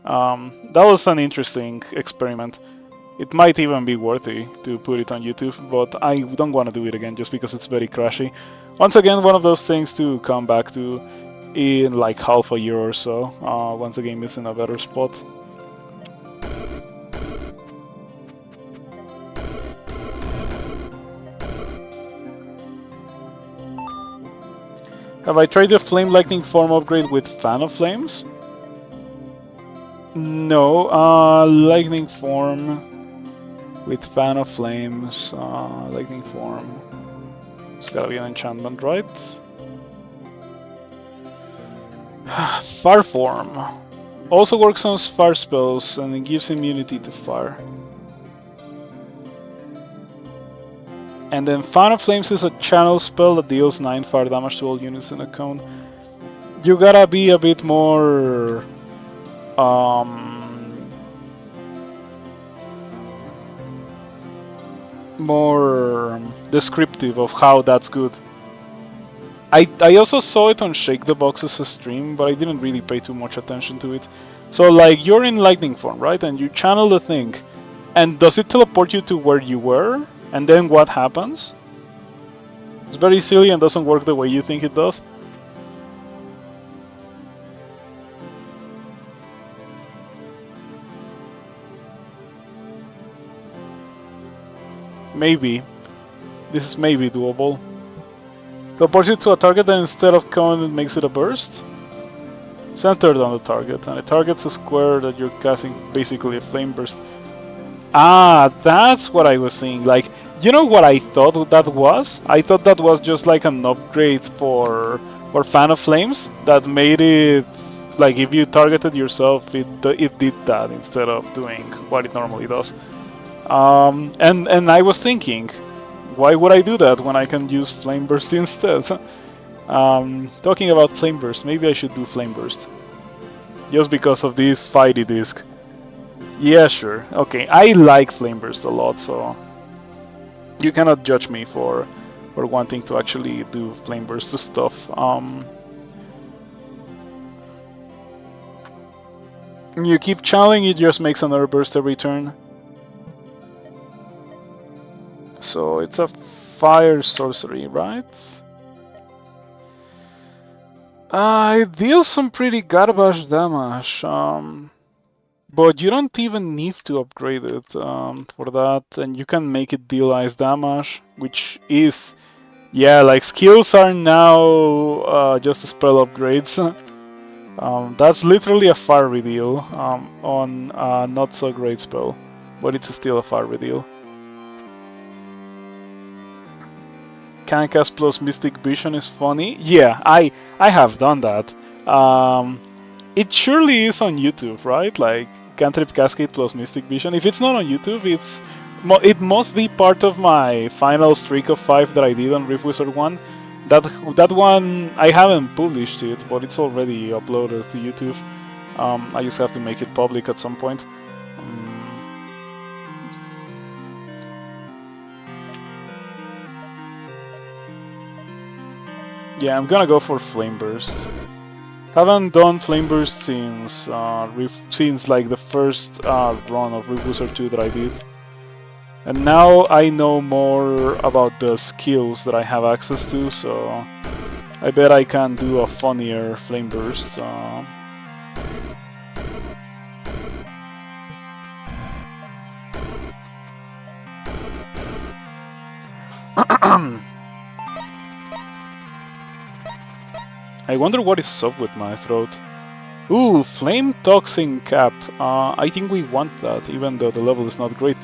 That was an interesting experiment. It might even be worthy to put it on YouTube, but I don't want to do it again just because it's very crashy. Once again, one of those things to come back to in like half a year or so, once the game is in a better spot. Have I tried the Flame Lightning form upgrade with Fan of Flames? No, Lightning form with Fan of Flames, Lightning form. It's gotta be an enchantment, right? Fire form. Also works on fire spells and it gives immunity to fire. And then Fan of Flames is a channel spell that deals 9 fire damage to all units in a cone. You gotta be a bit more more descriptive of how that's good. I also saw it on Shake the Box's stream, but I didn't really pay too much attention to it. So like you're in lightning form, right? And you channel the thing. And does it teleport you to where you were? And then what happens? It's very silly and doesn't work the way you think it does. Maybe. This is maybe doable. Teleports you to a target and instead of cone it makes it a burst. Centered on the target, and it targets a square that you're casting basically a flame burst. Ah, that's what I was saying. Like, you know what I thought that was? I thought that was just like an upgrade for Fan of Flames that made it like if you targeted yourself, it did that instead of doing what it normally does. And I was thinking, why would I do that when I can use Flame Burst instead? Talking about Flame Burst, maybe I should do Flame Burst. Just because of this fighty disc. Yeah, sure. Okay, I like Flame Burst a lot, so you cannot judge me for wanting to actually do Flame Burst stuff. You keep channeling, it just makes another burst every turn. So it's a fire sorcery, right? It deals some pretty garbage damage, but you don't even need to upgrade it for that, and you can make it deal ice damage, which is, yeah, like skills are now just spell upgrades. That's literally a fire redeal on a not so great spell, but it's still a fire redeal. Can cast plus Mystic Vision is funny. Yeah, I have done that. It surely is on YouTube, right? Like Cantrip Cascade plus Mystic Vision. If it's not on YouTube, it must be part of my final streak of 5 that I did on Rift Wizard 1. That one I haven't published it, but it's already uploaded to YouTube. I just have to make it public at some point. Yeah, I'm gonna go for Flame Burst. Haven't done Flame Burst since like the first run of Rift Wizard 2 that I did. And now I know more about the skills that I have access to, so I bet I can do a funnier Flame Burst. I wonder what is up with my throat. Ooh, Flame Toxin Cap. I think we want that, even though the level is not great.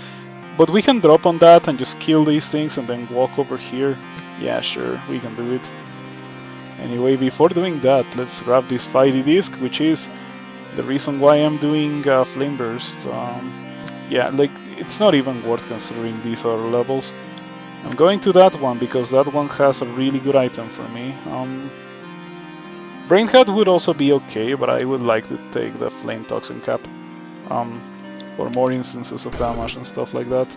But we can drop on that and just kill these things and then walk over here. Yeah, sure, we can do it. Anyway, before doing that, let's grab this fighty disc, which is the reason why I'm doing Flame Burst. Yeah, like, it's not even worth considering these other levels. I'm going to that one because that one has a really good item for me. Brainhead would also be okay, but I would like to take the Flame Toxin Cap for more instances of damage and stuff like that.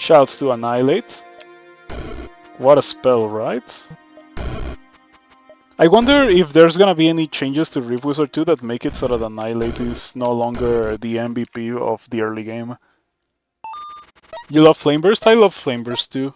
Shouts to Annihilate. What a spell, right? I wonder if there's gonna be any changes to Rift Wizard 2 that make it so that Annihilate is no longer the MVP of the early game. You love Flameburst? I love Flameburst too.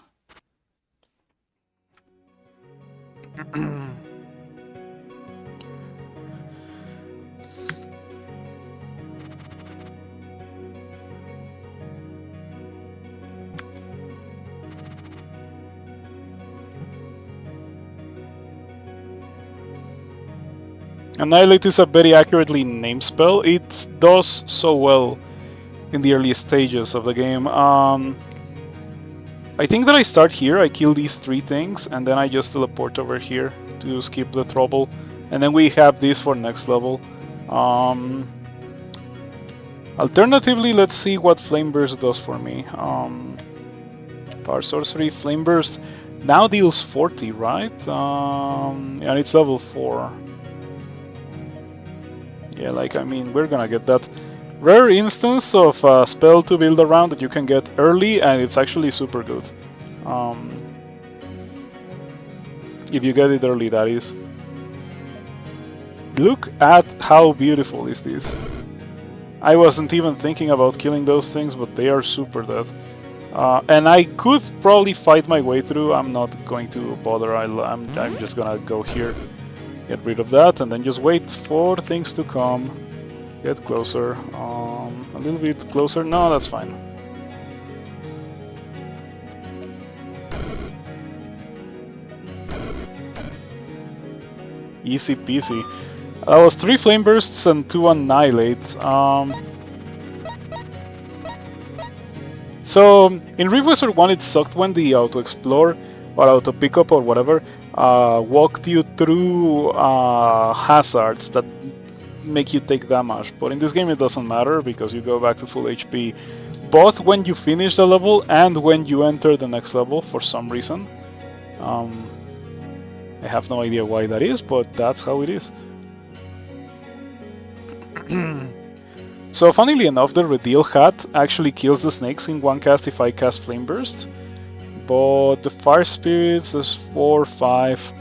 Annihilate is a very accurately named spell. It does so well in the early stages of the game. I think that I start here, I kill these 3 things, and then I just teleport over here to skip the trouble. And then we have this for next level. Alternatively, let's see what Flameburst does for me. Power Sorcery, Flameburst now deals 40, right? And it's level 4. Yeah, like, I mean, we're gonna get that rare instance of a spell to build around that you can get early, and it's actually super good. If you get it early, that is. Look at how beautiful is this. I wasn't even thinking about killing those things, but they are super dead. And I could probably fight my way through. I'm not going to bother. I'm just gonna go here, get rid of that, and then just wait for things to come. Get closer. A little bit closer. No, that's fine. Easy peasy. That was 3 Flame Bursts and 2 Annihilate. So in Rift Wizard 1 it sucked when the auto explore or auto pickup or whatever walked you through hazards that make you take damage, but in this game it doesn't matter because you go back to full HP both when you finish the level and when you enter the next level for some reason. I have no idea why that is, but that's how it is. So funnily enough, the Redeal Hat actually kills the snakes in one cast if I cast Flame Burst, but the Fire Spirits, there's 4, 5.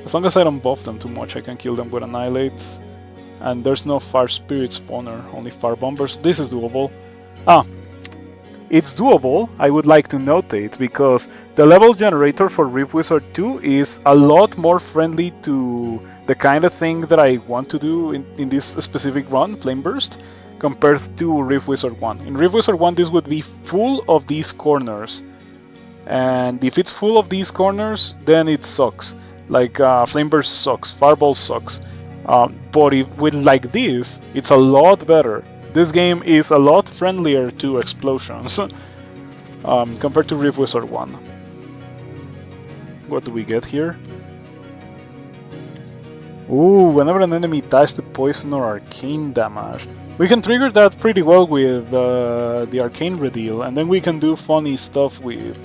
As long as I don't buff them too much, I can kill them with Annihilate. And there's no Fire Spirit spawner, only Fire Bombers. This is doable. It's doable, I would like to notate, because the level generator for Rift Wizard 2 is a lot more friendly to the kind of thing that I want to do in this specific run, Flame Burst, compared to Rift Wizard 1. In Rift Wizard 1 this would be full of these corners, and if it's full of these corners then it sucks. Like Flame Burst sucks, Fireball sucks, but with like this it's a lot better. This game is a lot friendlier to explosions compared to Rift Wizard 1. What do we get here? Ooh, whenever an enemy dies to poison or arcane damage. We can trigger that pretty well with the arcane redeal, and then we can do funny stuff with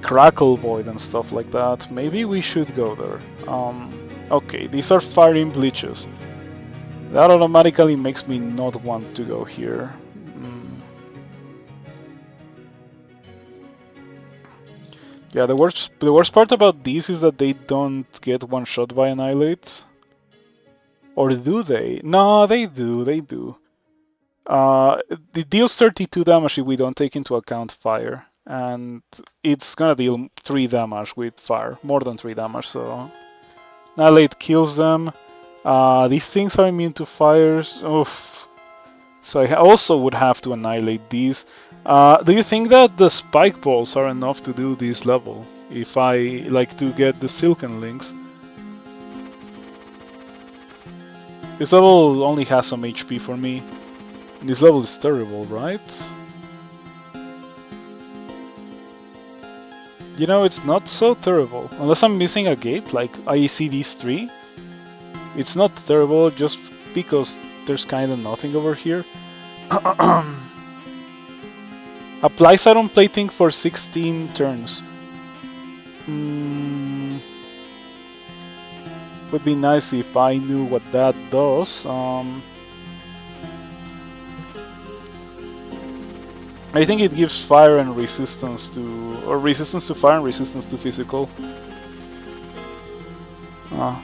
Crackle Void and stuff like that. Maybe we should go there. Okay, these are Fire Imp Leeches. That automatically makes me not want to go here. Yeah, the worst part about these is that they don't get one shot by Annihilate. Or do they? No, they do, they do. It deals 32 damage if we don't take into account fire. And it's gonna deal 3 damage with fire, more than 3 damage, so... Annihilate kills them. These things are immune to fires. Oof. So I also would have to annihilate these. Do you think that the spike balls are enough to do this level? If I like to get the Silken Links. This level only has some HP for me. And this level is terrible, right? You know, it's not so terrible. Unless I'm missing a gate, like I see these 3. It's not terrible just because there's kinda nothing over here. Applies item plating for 16 turns. Would be nice if I knew what that does. I think it gives fire and resistance to, or resistance to fire and resistance to physical. I'm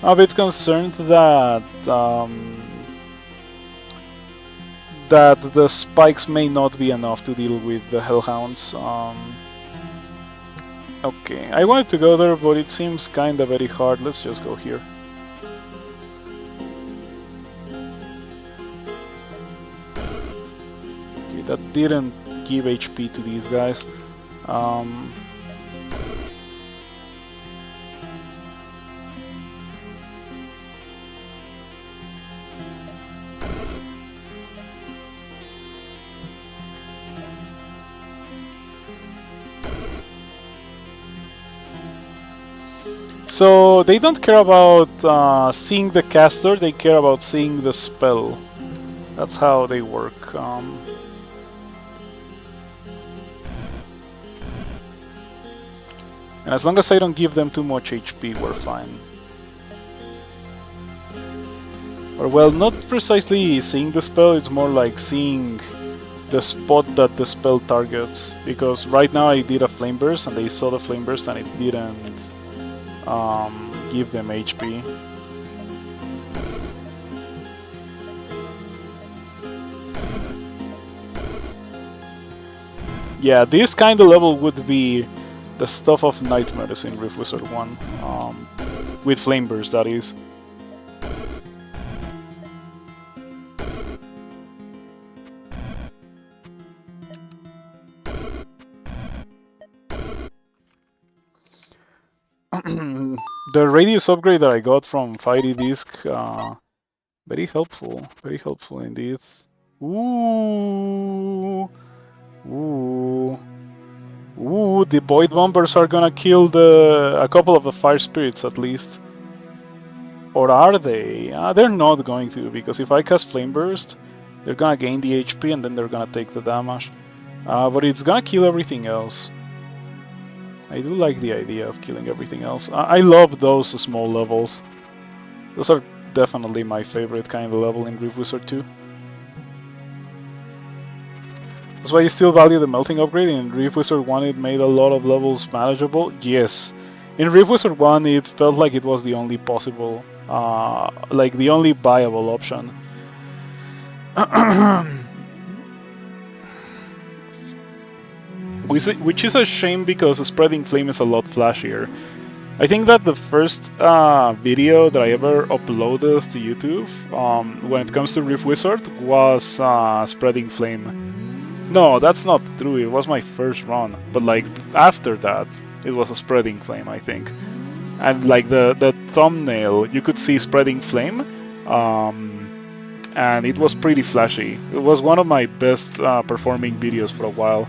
a bit concerned that that the spikes may not be enough to deal with the Hellhounds. Okay, I wanted to go there, but it seems kinda very hard. Let's just go here. Okay, that didn't give HP to these guys. So they don't care about seeing the caster, they care about seeing the spell. That's how they work. And as long as I don't give them too much HP, we're fine. Or well, not precisely seeing the spell, it's more like seeing the spot that the spell targets. Because right now I did a flame burst and they saw the flame burst and it didn't give them HP. Yeah, this kind of level would be the stuff of nightmares in Rift Wizard 1. With flame burst, that is. The radius upgrade that I got from Fiery Disc, very helpful indeed. Ooh, ooh, ooh! The Void Bombers are gonna kill a couple of the Fire Spirits at least, or are they? They're not going to, because if I cast Flame Burst, they're gonna gain the HP and then they're gonna take the damage. But it's gonna kill everything else. I do like the idea of killing everything else. I love those small levels. Those are definitely my favorite kind of level in Rift Wizard 2. That's why you still value the melting upgrade. In Rift Wizard 1 it made a lot of levels manageable. Yes. In Rift Wizard 1 it felt like it was the only possible, like the only viable option. Which is a shame because Spreading Flame is a lot flashier. I think that the first video that I ever uploaded to YouTube when it comes to Rift Wizard was Spreading Flame. No, that's not true, it was my first run, but like after that it was a Spreading Flame, I think. And like the thumbnail, you could see Spreading Flame, and it was pretty flashy. It was one of my best performing videos for a while.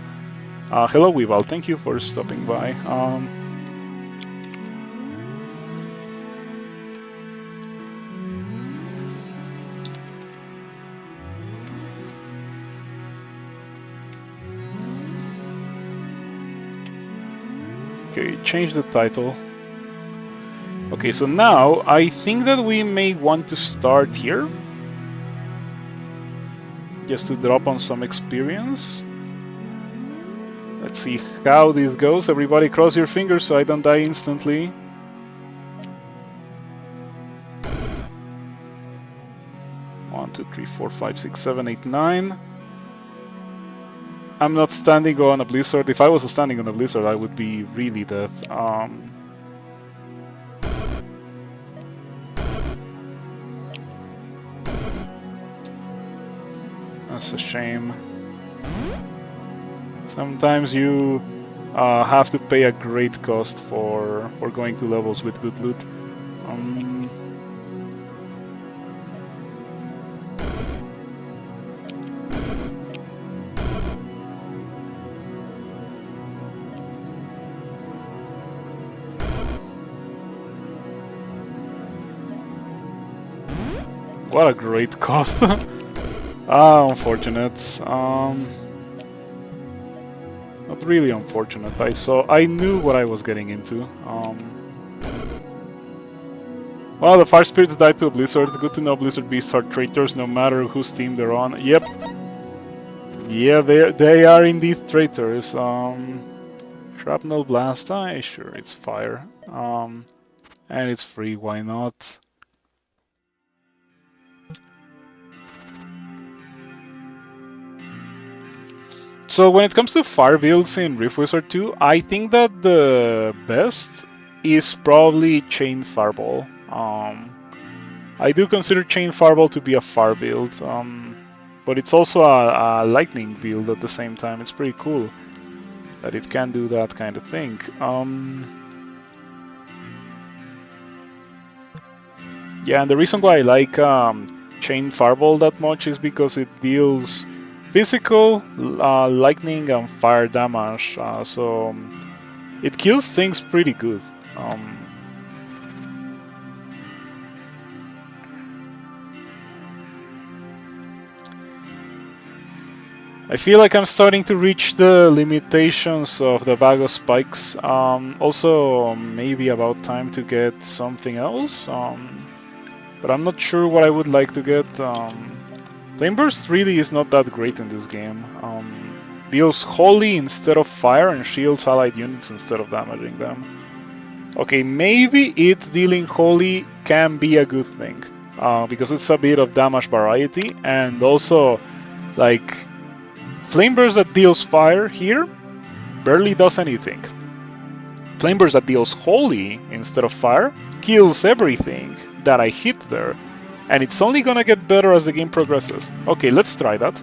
Hello Weeval, thank you for stopping by. Okay, change the title. Okay, so now I think that we may want to start here. Just to drop on some experience. Let's see how this goes. Everybody cross your fingers so I don't die instantly. One, two, three, four, five, six, seven, eight, 9. I'm not standing on a blizzard. If I was standing on a blizzard, I would be really dead. That's a shame. Sometimes you have to pay a great cost for going to levels with good loot. What a great cost. Unfortunate. Not really unfortunate. I knew what I was getting into. Well, the Fire Spirits died to a Blizzard. Good to know Blizzard Beasts are traitors no matter whose team they're on. Yep. Yeah, they are indeed traitors. Shrapnel blast, sure, it's fire. And it's free, why not? So when it comes to fire builds in Rift Wizard 2, I think that the best is probably Chain Fireball. I do consider Chain Fireball to be a fire build, but it's also a lightning build at the same time. It's pretty cool that it can do that kind of thing. Yeah, and the reason why I like Chain Fireball that much is because it deals physical, lightning, and fire damage, so it kills things pretty good. I feel like I'm starting to reach the limitations of the bag of spikes. Also, maybe about time to get something else. But I'm not sure what I would like to get. Flame Burst really is not that great in this game. Deals Holy instead of fire and shields allied units instead of damaging them. Okay, maybe it dealing Holy can be a good thing. Because it's a bit of damage variety, and also, like, Flame Burst that deals fire here barely does anything. Flame Burst that deals Holy instead of fire kills everything that I hit there. And it's only gonna get better as the game progresses. Okay, let's try that.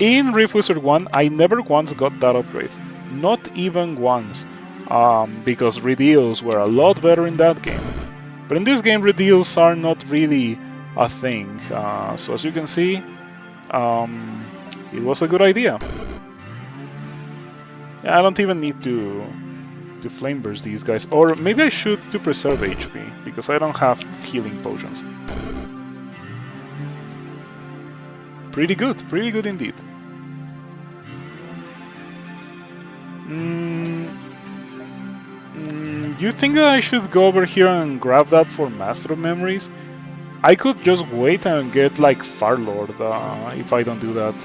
In Rift Wizard 1, I never once got that upgrade. Not even once. Because redeals were a lot better in that game. But in this game, redeals are not really a thing. So as you can see, it was a good idea. Yeah, I don't even need to Flame Burst these guys. Or maybe I should to preserve HP, because I don't have healing potions. Pretty good indeed. You think that I should go over here and grab that for Master of Memories? I could just wait and get like Farlord if I don't do that.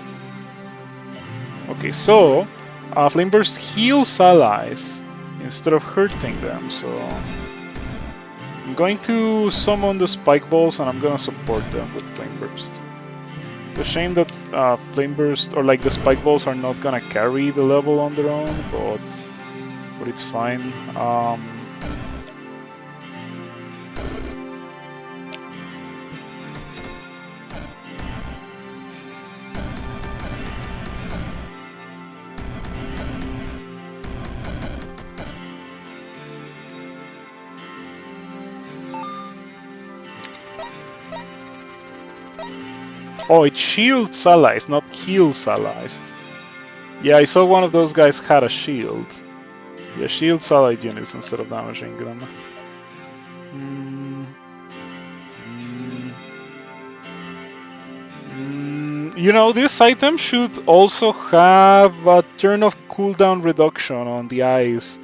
Okay, so Flame Burst heals allies instead of hurting them, so I'm going to summon the Spike Balls and I'm gonna support them with Flame Burst. It's a shame that Flame Burst or like the Spike Balls are not gonna carry the level on their own, but it's fine. Oh, it shields allies, not heals allies. Yeah, I saw one of those guys had a shield. Yeah, shields allied units instead of damaging them. You know, this item should also have a turn of cooldown reduction on the eyes.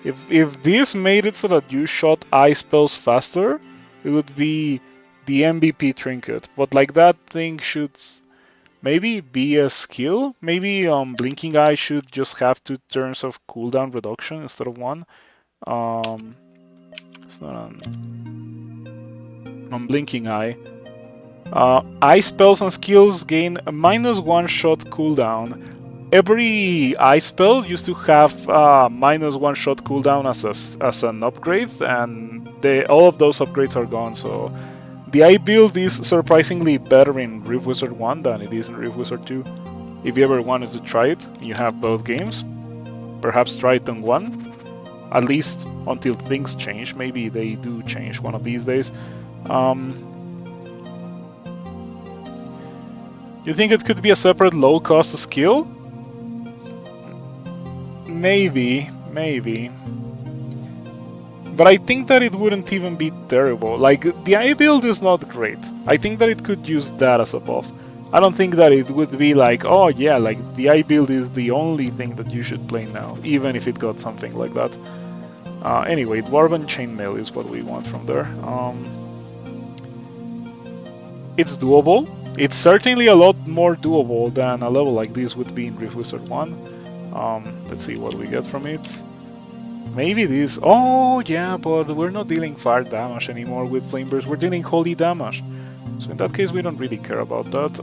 If this made it so that you shot eye spells faster, it would be the MVP trinket. But like that thing should maybe be a skill. Maybe Blinking Eye should just have 2 turns of cooldown reduction instead of 1. It's not on Blinking Eye. Eye spells and skills gain a -1 shot cooldown. Every eye spell used to have -1 shot cooldown as an upgrade, and all of those upgrades are gone. So the eye build is surprisingly better in Rift Wizard 1 than it is in Rift Wizard 2. If you ever wanted to try it, you have both games. Perhaps try it on 1, at least until things change. Maybe they do change one of these days. You think it could be a separate low-cost skill? Maybe. But I think that it wouldn't even be terrible. Like, the eye build is not great. I think that it could use that as a buff. I don't think that it would be like, oh yeah, like the eye build is the only thing that you should play now, even if it got something like that. Anyway, Dwarven Chainmail is what we want from there. It's doable. It's certainly a lot more doable than a level like this would be in Rift Wizard 1. Let's see what we get from it. Maybe this... Oh, yeah, but we're not dealing fire damage anymore with Flame Burst. We're dealing holy damage. So in that case, we don't really care about that.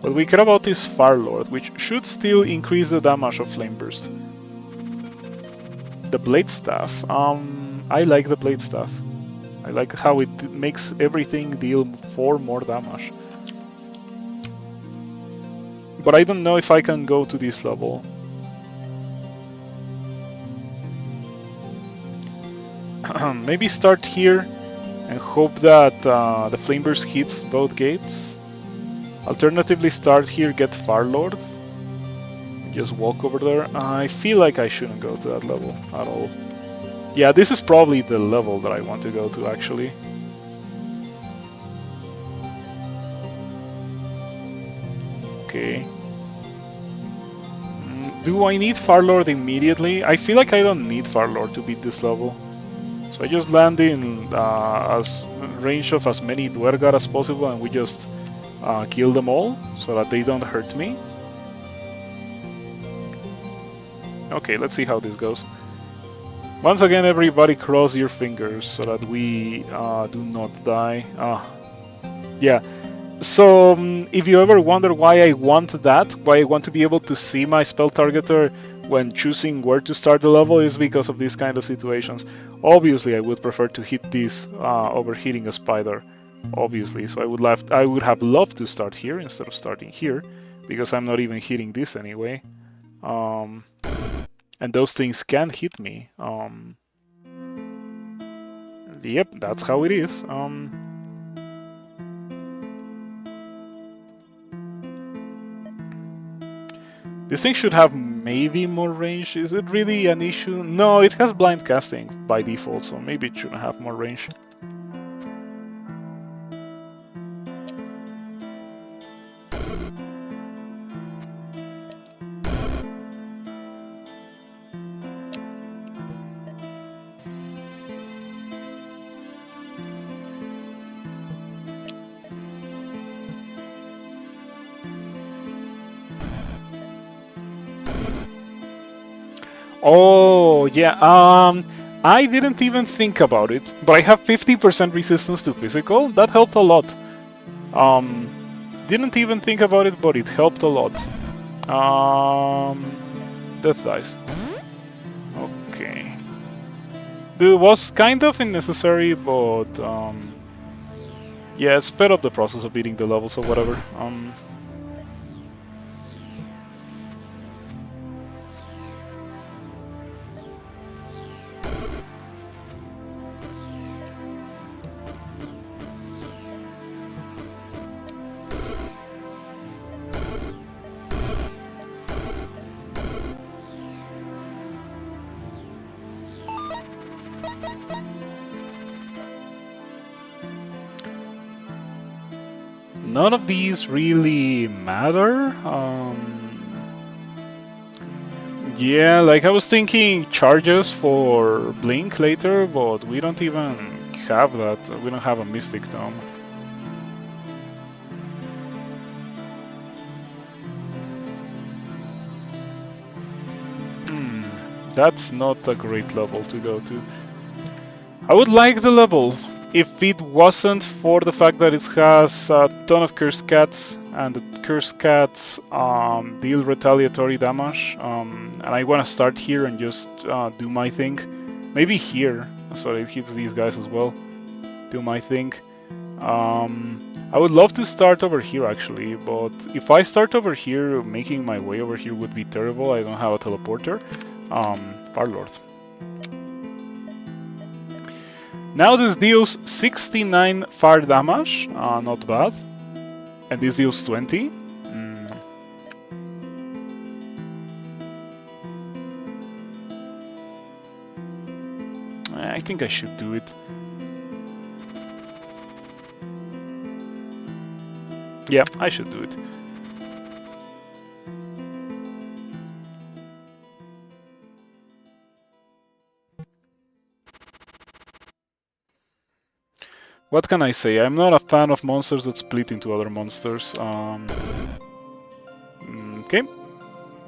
What we care about is Fire Lord, which should still increase the damage of Flame Burst. The Blade Staff. I like the Blade Staff. I like how it makes everything deal 4 more damage. But I don't know if I can go to this level. Maybe start here and hope that the Flame Burst hits both gates. Alternatively, start here, get Fire Lord, and just walk over there. I feel like I shouldn't go to that level at all. Yeah, this is probably the level that I want to go to, actually. Okay. Do I need Fire Lord immediately? I feel like I don't need Fire Lord to beat this level. So I just land in as range of as many Duergar as possible, and we just kill them all so that they don't hurt me. Okay, let's see how this goes. Once again, everybody cross your fingers so that we do not die. Yeah. So, if you ever wonder why I want that, why I want to be able to see my spell targeter when choosing where to start the level, is because of these kind of situations. Obviously, I would prefer to hit this over hitting a spider, obviously. So I would have loved to start here instead of starting here, because I'm not even hitting this anyway. And those things can hit me. Yep, that's how it is. This thing should have maybe more range. Is it really an issue? No, it has blind casting by default, so maybe it shouldn't have more range. Oh, yeah, I didn't even think about it, but I have 50% resistance to physical. That helped a lot. Didn't even think about it, but it helped a lot. Death dice. Okay. It was kind of unnecessary, but yeah, it sped up the process of beating the levels or whatever. None of these really matter. Yeah, like I was thinking charges for Blink later, but we don't even have that. We don't have a Mystic Tome. That's not a great level to go to. I would like the level if it wasn't for the fact that it has a ton of Cursed Cats, and the Cursed Cats deal retaliatory damage, and I want to start here and just do my thing. Maybe here, so it hits these guys as well. Do my thing. I would love to start over here actually, but if I start over here, making my way over here would be terrible. I don't have a teleporter. Fire Lord. Now this deals 69 fire damage, not bad. And this deals 20. I think I should do it. Yeah, I should do it. What can I say? I'm not a fan of monsters that split into other monsters. Okay,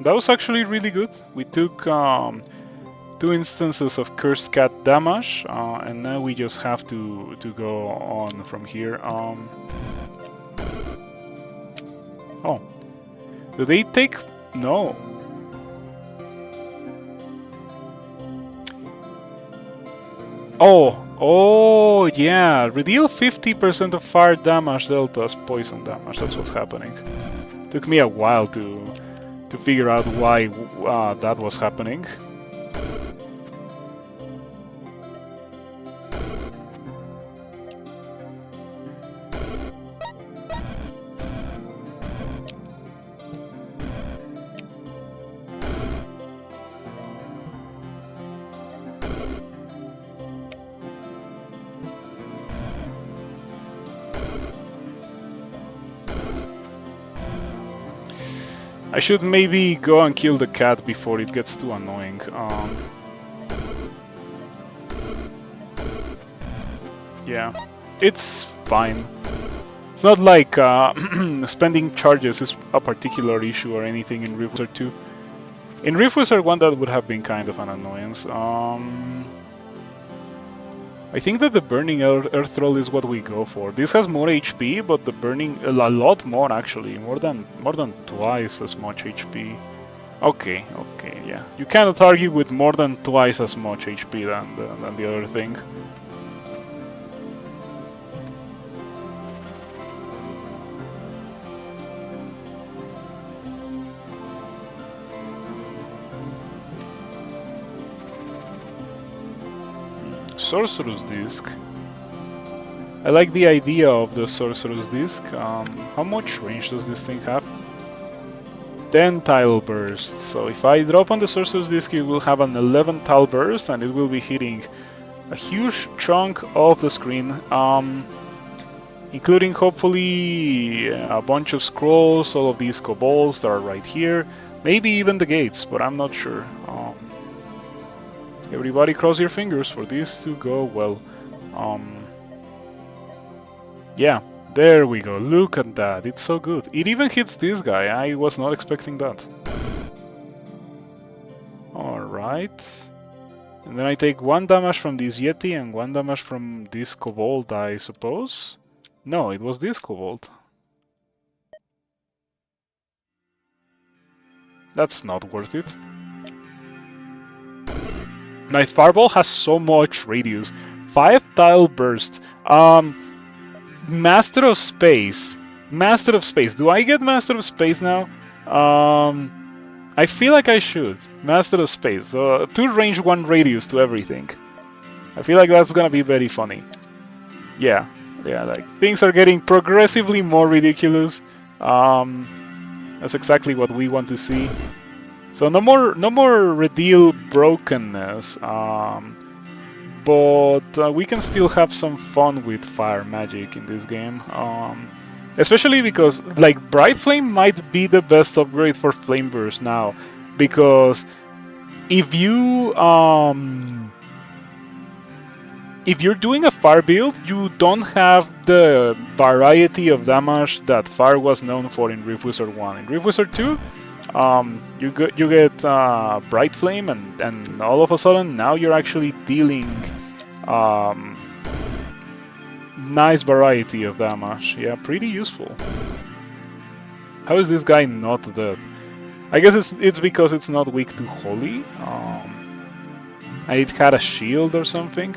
that was actually really good. We took 2 instances of Cursed Cat damage, and now we just have to go on from here. Oh, do they take? No. Oh yeah. Redeal 50% of fire damage dealt as poison damage. That's what's happening. Took me a while to figure out why that was happening. I should maybe go and kill the cat before it gets too annoying. Yeah, it's fine. It's not like spending charges is a particular issue or anything in Rift Wizard 2. In Rift Wizard 1 that would have been kind of an annoyance. I think that the Burning Earth Roll is what we go for. This has more HP, but the Burning... a lot more actually. More than twice as much HP. Okay, yeah. You cannot argue with more than twice as much HP than the other thing. Sorcerer's Disc. I like the idea of the Sorcerer's Disc. How much range does this thing have? 10 tile burst. So if I drop on the Sorcerer's Disc, it will have an 11 tile burst and it will be hitting a huge chunk of the screen, including hopefully a bunch of scrolls, all of these kobolds that are right here, maybe even the gates, but I'm not sure. Everybody cross your fingers for this to go well. Yeah, there we go. Look at that. It's so good. It even hits this guy. I was not expecting that. Alright. And then I take 1 damage from this Yeti and 1 damage from this kobold, I suppose? No, it was this kobold. That's not worth it. My fireball has so much radius. 5 tile burst. Master of Space. Master of Space. Do I get Master of Space now? I feel like I should. Master of Space. 2 range, 1 radius to everything. I feel like that's gonna be very funny. Yeah, like things are getting progressively more ridiculous. That's exactly what we want to see. So no more Redeal brokenness, but we can still have some fun with fire magic in this game. Especially because like Bright Flame might be the best upgrade for Flame Burst now, because if you're doing a fire build, you don't have the variety of damage that fire was known for in Rift Wizard 1. In Rift Wizard 2, you get Bright Flame, and all of a sudden now you're actually dealing nice variety of damage. Yeah, pretty useful. How is this guy not dead? I guess it's because it's not weak to Holy. And it had a shield or something.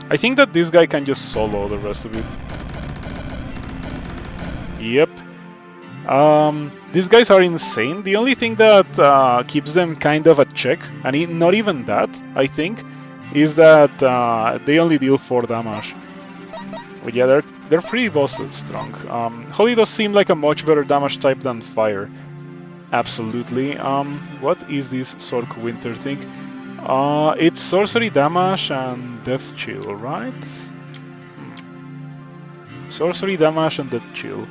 I think that this guy can just solo the rest of it. Yep. These guys are insane. The only thing that keeps them kind of at check, and not even that, I think, is that they only deal 4 damage. But yeah, they're pretty busted strong. Holy does seem like a much better damage type than fire. Absolutely. What is this Sork Winter thing? It's sorcery damage and death chill, right? Sorcery damage and death chill.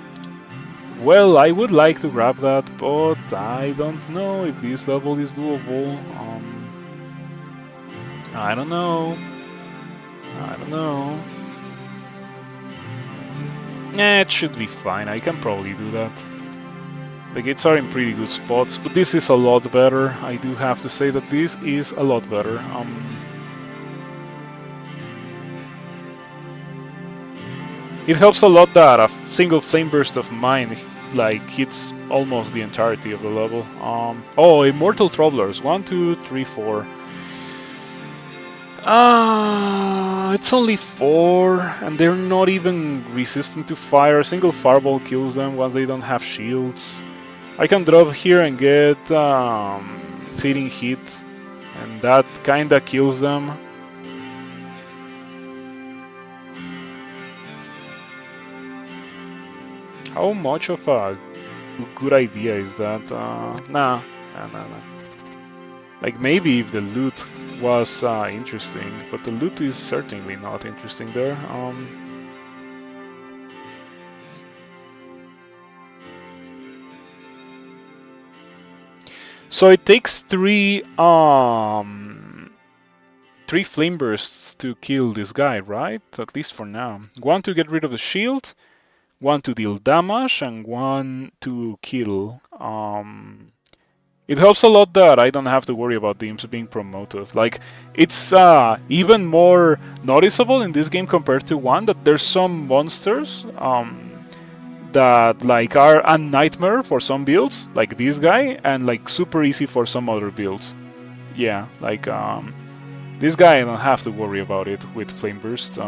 Well, I would like to grab that, but I don't know if this level is doable. I don't know. I don't know. It should be fine. I can probably do that. The gates are in pretty good spots, but this is a lot better. I do have to say that this is a lot better. It helps a lot that a single flame burst of mine like hits almost the entirety of the level. Oh, immortal troublers. 1, 2, 3, 4. It's only 4, and they're not even resistant to fire. A single fireball kills them once they don't have shields. I can drop here and get fleeting hit, and that kinda kills them. How much of a good idea is that? Nah. Like maybe if the loot was interesting, but the loot is certainly not interesting there. So it takes three flame bursts to kill this guy, right? At least for now. 1 to get rid of the shield, 1 to deal damage, and 1 to kill. It helps a lot that I don't have to worry about the imps being promoted. Like, it's even more noticeable in this game compared to 1 that there's some monsters that like are a nightmare for some builds, like this guy, and like super easy for some other builds. Yeah, like this guy I don't have to worry about it with Flame Burst.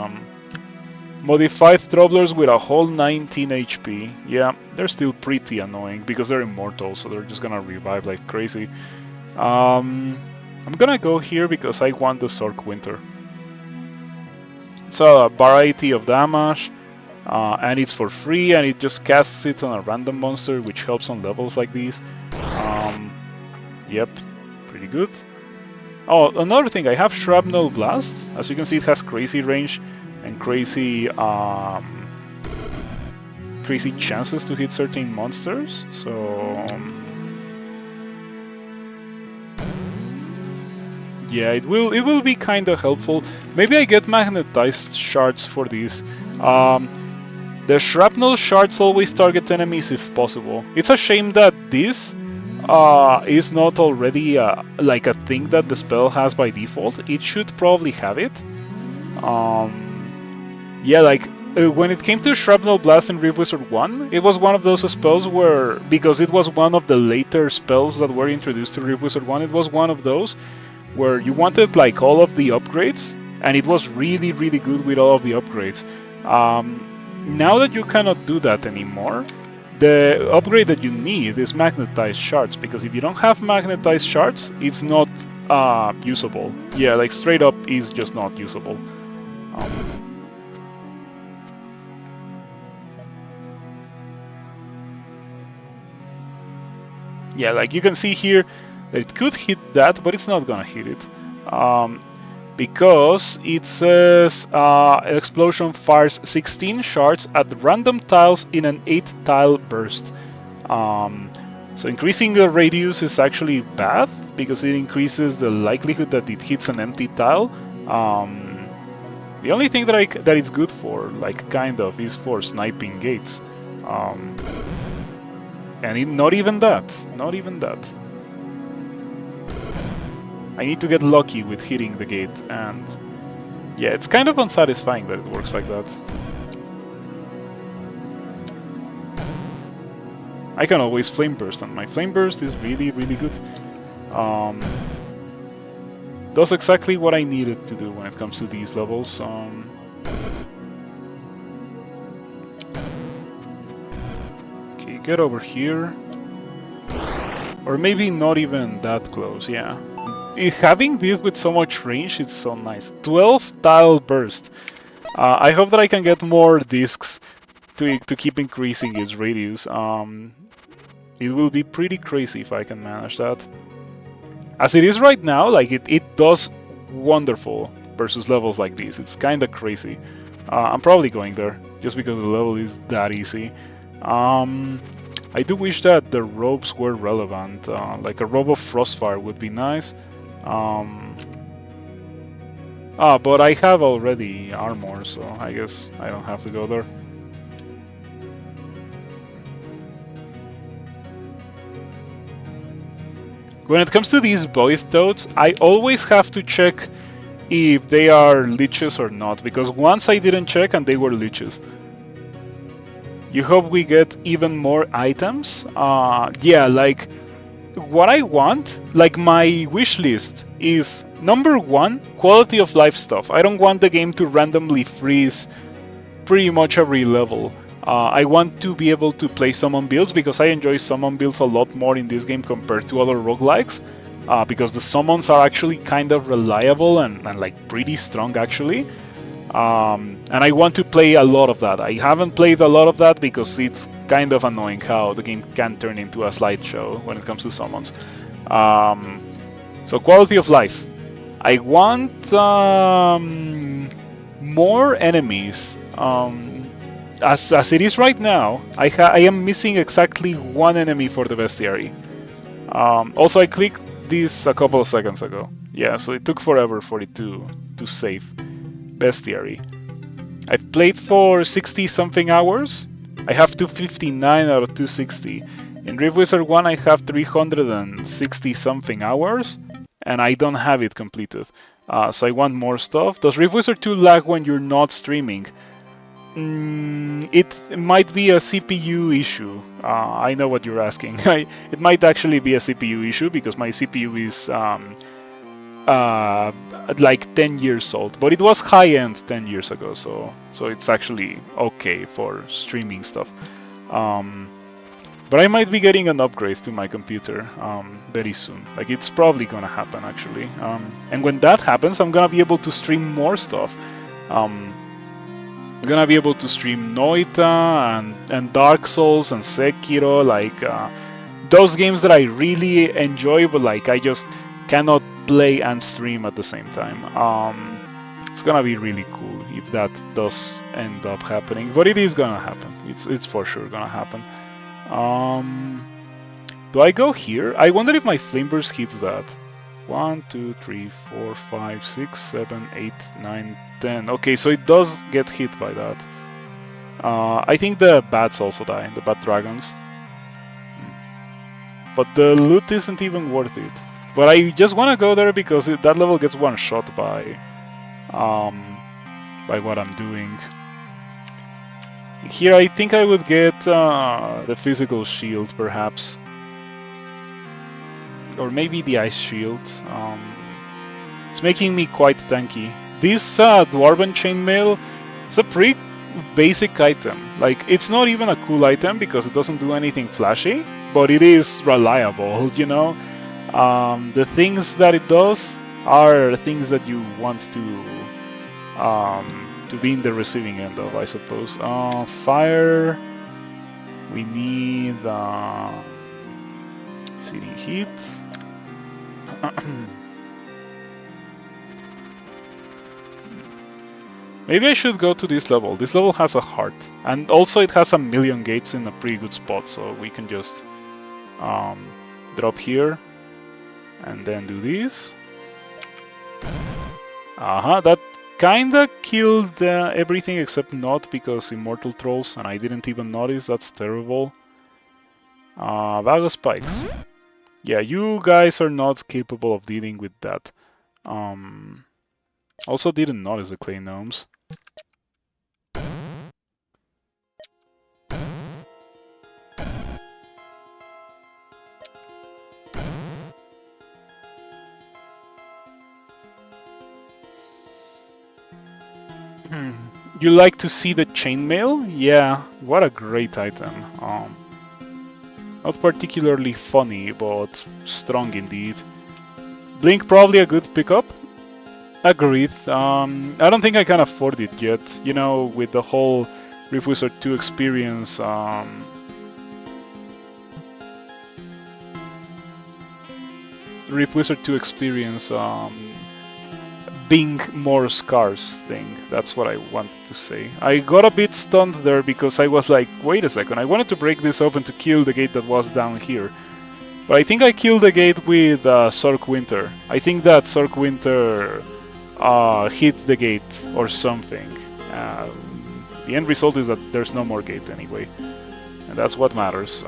Modified Troublers with a whole 19 HP. Yeah, they're still pretty annoying because they're immortal, so they're just gonna revive like crazy. I'm gonna go here because I want the Sork Winter. It's a variety of damage, and it's for free, and it just casts it on a random monster, which helps on levels like these. Yep, pretty good. Oh, another thing, I have Shrapnel Blast. As you can see, it has crazy range and crazy crazy chances to hit certain monsters. So yeah, it will be kind of helpful. Maybe I get magnetized shards for these. The shrapnel shards always target enemies if possible. It's a shame that this is not already like a thing that the spell has by default. It should probably have it. Yeah, like when it came to Shrapnel Blast in Rift Wizard 1, it was one of those spells where, because it was one of the later spells that were introduced to Rift Wizard 1, it was one of those where you wanted like all of the upgrades, and it was really, really good with all of the upgrades. Now that you cannot do that anymore, the upgrade that you need is magnetized shards, because if you don't have magnetized shards, it's not usable. Yeah, like straight up is just not usable. Yeah, like you can see here that it could hit that, but it's not gonna hit it. Because it says explosion fires 16 shards at random tiles in an 8-tile burst. So increasing the radius is actually bad because it increases the likelihood that it hits an empty tile. The only thing that it's good for, like kind of, is for sniping gates. And not even that. Not even that. I need to get lucky with hitting the gate, and yeah, it's kind of unsatisfying that it works like that. I can always Flame Burst, and my Flame Burst is really, really good. Does exactly what I needed to do when it comes to these levels. Okay, get over here. Or maybe not even that close, yeah. Having this with so much range, it's so nice. 12-tile burst. I hope that I can get more discs to keep increasing its radius. It will be pretty crazy if I can manage that. As it is right now, like it does wonderful versus levels like these. It's kind of crazy. I'm probably going there just because the level is that easy. I do wish that the robes were relevant. Like a robe of Frostfire would be nice. But I have already armor, so I guess I don't have to go there. When it comes to these void toads, I always have to check if they are leeches or not, because once I didn't check and they were leeches. You hope we get even more items? Yeah, like what I want, like my wish list is number one, quality of life stuff. I don't want the game to randomly freeze pretty much every level. I want to be able to play summon builds because I enjoy summon builds a lot more in this game compared to other roguelikes. Because the summons are actually kind of reliable and like pretty strong actually. And I want to play a lot of that. I haven't played a lot of that because it's kind of annoying how the game can turn into a slideshow when it comes to summons. So quality of life. I want more enemies. As it is right now, I am missing exactly one enemy for the bestiary. Also, I clicked this a couple of seconds ago. Yeah, so it took forever for it to save. Bestiary. I've played for 60 something hours. I have 259 out of 260. In Rift Wizard 1 I have 360 something hours and I don't have it completed. So I want more stuff. Does Rift Wizard 2 lag when you're not streaming? It might be a CPU issue. I know what you're asking. It might actually be a CPU issue because my CPU is like 10 years old, but it was high-end 10 years ago, so it's actually okay for streaming stuff. But I might be getting an upgrade to my computer very soon. Like it's probably gonna happen actually. And when that happens, I'm gonna be able to stream more stuff. I'm gonna be able to stream Noita and Dark Souls and Sekiro, like those games that I really enjoy, but like I just cannot play and stream at the same time. It's gonna be really cool if that does end up happening, but it is gonna happen. It's for sure gonna happen. Do I go here? I wonder if my Flame Burst hits that. 1, 2, 3, 4, 5, 6, 7, 8, 9, 10. Okay, so it does get hit by that. I think the bats also die, the bat dragons. But the loot isn't even worth it. But I just want to go there because that level gets one shot by what I'm doing. Here I think I would get the physical shield perhaps. Or maybe the ice shield. It's making me quite tanky. This Dwarven Chainmail is a pretty basic item. Like, it's not even a cool item because it doesn't do anything flashy, but it is reliable, you know? The things that it does are things that you want to be in the receiving end of, I suppose. Fire. We need city heat. Maybe I should go to this level. This level has a heart, and also it has a million gates in a pretty good spot, so we can just drop here and then do this. That kinda killed everything except not because Immortal Trolls, and I didn't even notice. That's terrible. Bag of Spikes. Yeah, you guys are not capable of dealing with that. Also didn't notice the clay gnomes. You like to see the chainmail? Yeah, what a great item. Not particularly funny, but strong indeed. Blink probably a good pickup. Agreed. I don't think I can afford it yet. You know, with the whole Rift Wizard 2 experience. Rift Wizard 2 experience being more scarce thing. That's what I wanted to say. I got a bit stunned there because I was like, wait a second, I wanted to break this open to kill the gate that was down here. But I think I killed the gate with Sork Winter. I think that Sork Winter hit the gate or something. The end result is that there's no more gate anyway. And that's what matters.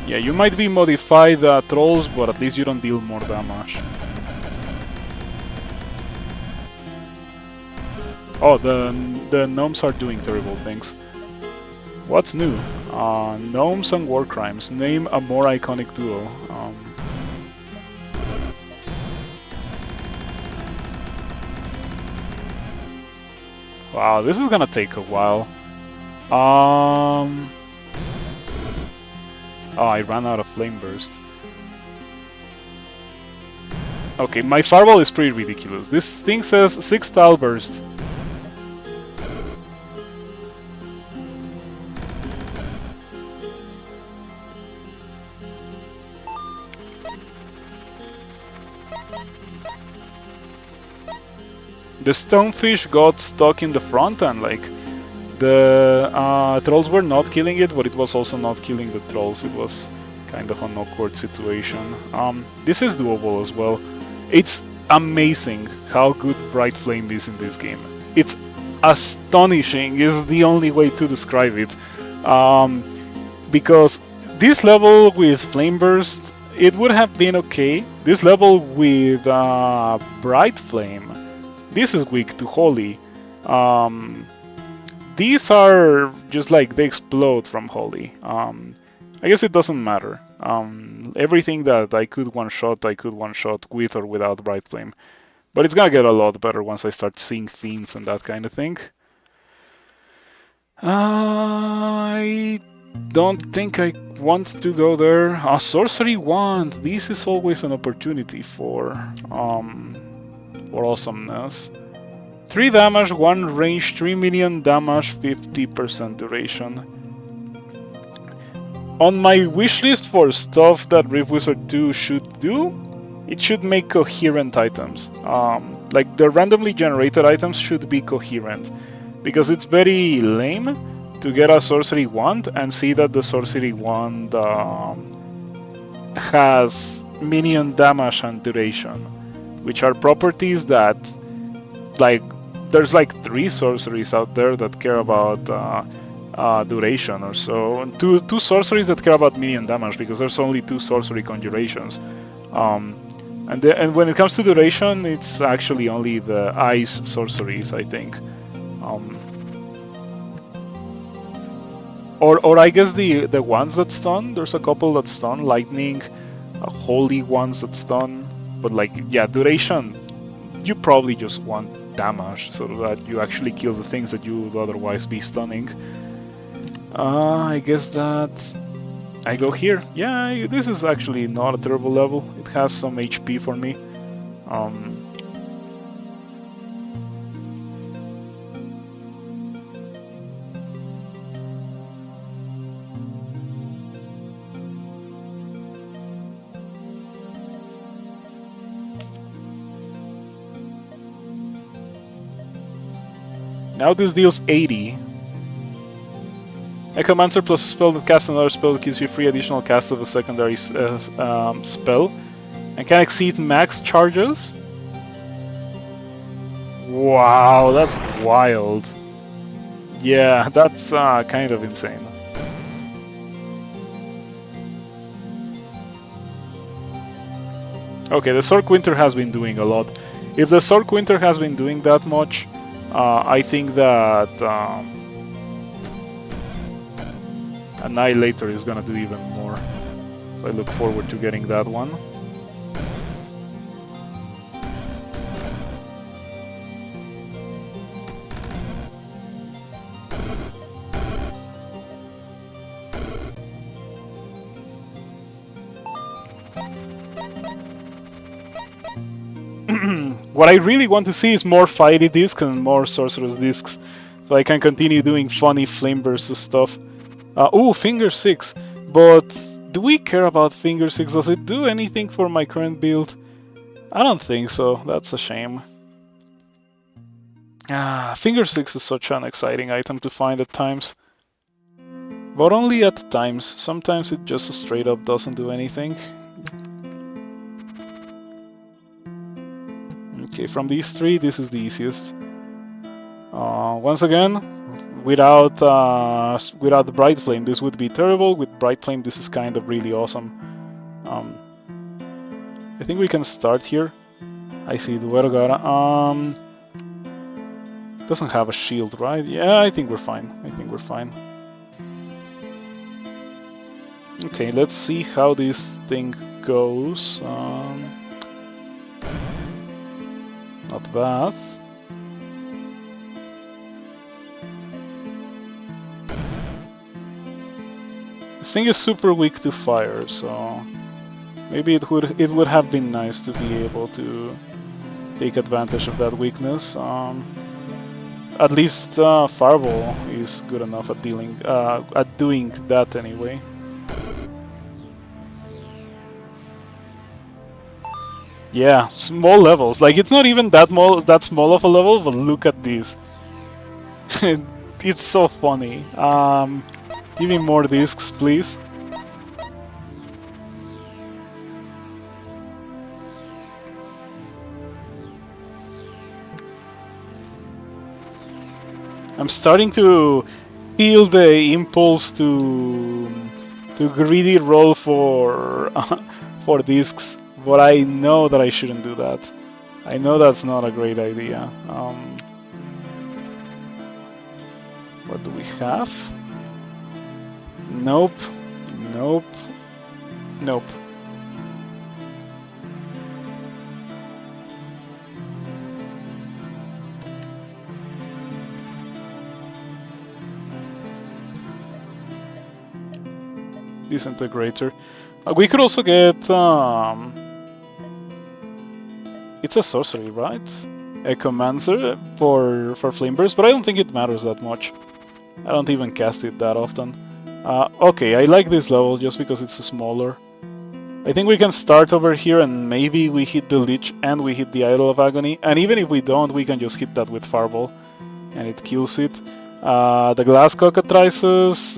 Yeah, you might be modified trolls, but at least you don't deal more damage. Oh, the gnomes are doing terrible things. What's new? Gnomes and war crimes. Name a more iconic duo. Wow, this is gonna take a while. Oh, I ran out of Flame Burst. Okay, my Fireball is pretty ridiculous. This thing says 6 Tile Burst. The Stonefish got stuck in the front and like the trolls were not killing it, but it was also not killing the trolls. It was kind of an awkward situation. This is doable as well. It's amazing how good Bright Flame is in this game. It's astonishing is the only way to describe it. Because this level with Flame Burst, it would have been okay. This level with Bright Flame, this is weak to Holy. These are just like they explode from Holy. I guess it doesn't matter. Everything that I could one-shot, I could one-shot with or without Bright Flame. But it's gonna get a lot better once I start seeing themes and that kind of thing. I don't think I want to go there. A Sorcery Wand. This is always an opportunity for awesomeness. 3 damage, 1 range, 3 million damage, 50% duration. On my wish list for stuff that Rift Wizard 2 should do, it should make coherent items. Like the randomly generated items should be coherent. Because it's very lame to get a Sorcery Wand and see that the Sorcery Wand has minion damage and duration, which are properties that, like, there's like 3 sorceries out there that care about duration or so, and two sorceries that care about minion damage because there's only 2 sorcery conjurations. And when it comes to duration, it's actually only the ice sorceries, I think. Or I guess the ones that stun. There's a couple that stun, lightning, holy ones that stun. But like, yeah, duration. You probably just want damage so that you actually kill the things that you would otherwise be stunning. I guess that I go here. Yeah, this is actually not a terrible level. It has some HP for me. Now this deals 80. Echomancer plus a spell that casts another spell that gives you free additional cast of a secondary spell and can exceed max charges. Wow, that's wild. Yeah, that's kind of insane. Okay, the Sork Winter has been doing a lot. If the Sork Winter has been doing that much, I think that Annihilator is gonna do even more. I look forward to getting that one. What I really want to see is more Fiery Discs and more Sorcerer's Discs. so I can continue doing funny flame burst stuff. Ooh, Finger 6. But do we care about Finger 6? Does it do anything for my current build? I don't think so. That's a shame. Finger 6 is such an exciting item to find at times. But only at times. Sometimes it just straight up doesn't do anything. Okay, from these three, this is the easiest. Once again, without the Bright Flame, this would be terrible. With Bright Flame, this is kind of really awesome. I think we can start here. I see the Vergara. Doesn't have a shield, right? Yeah, I think we're fine. Okay, let's see how this thing goes. Not bad. This thing is super weak to fire, so maybe it would have been nice to be able to take advantage of that weakness. At least Fireball is good enough at doing that anyway. Yeah, small levels. Like, it's not even that small of a level, but look at this. It's so funny. Give me more discs, please. I'm starting to feel the impulse to greedy roll for for discs, but I know that I shouldn't do that. I know that's not a great idea. What do we have? Nope. Nope. Nope. Disintegrator. We could also get... it's a sorcery, right? Echomancer for Flame Burst, but I don't think it matters that much. I don't even cast it that often. Okay, I like this level just because it's smaller. I think we can start over here and maybe we hit the Lich and we hit the Idol of Agony. And even if we don't, we can just hit that with Fireball and it kills it. The Glass Cockatrices...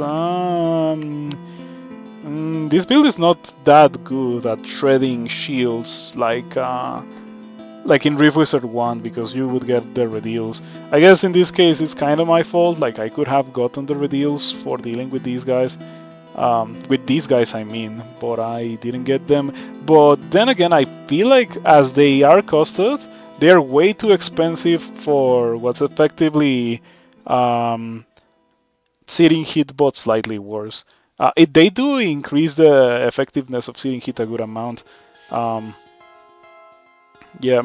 this build is not that good at shredding shields like in Rift Wizard 1, because you would get the redeals. I guess in this case it's kind of my fault, like I could have gotten the redeals for dealing with these guys. I mean, but I didn't get them. But then again, I feel like as they are costed, they're way too expensive for what's effectively searing hit but slightly worse. They do increase the effectiveness of searing hit a good amount. Yeah,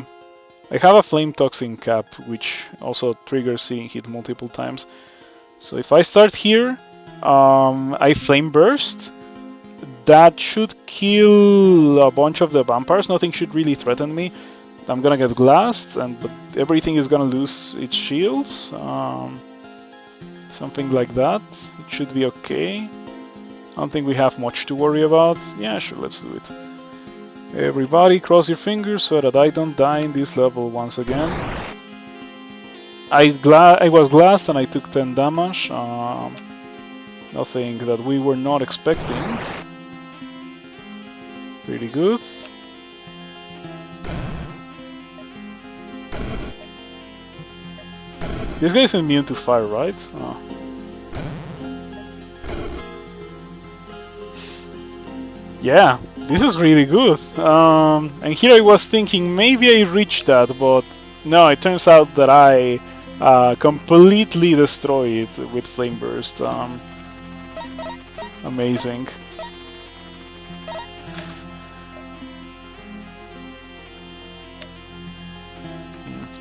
I have a Flame Toxin cap, which also triggers searing hit multiple times. So if I start here, I Flame Burst. That should kill a bunch of the vampires. Nothing should really threaten me. I'm gonna get glassed, but everything is gonna lose its shields. Something like that. It should be okay. I don't think we have much to worry about. Yeah, sure, let's do it. Everybody cross your fingers so that I don't die in this level once again. I was glassed and I took 10 damage. Nothing that we were not expecting. Pretty good. This guy is immune to fire, right? Oh. Yeah, this is really good. And here I was thinking maybe I reached that, but no, it turns out that I completely destroyed it with Flame Burst. Amazing.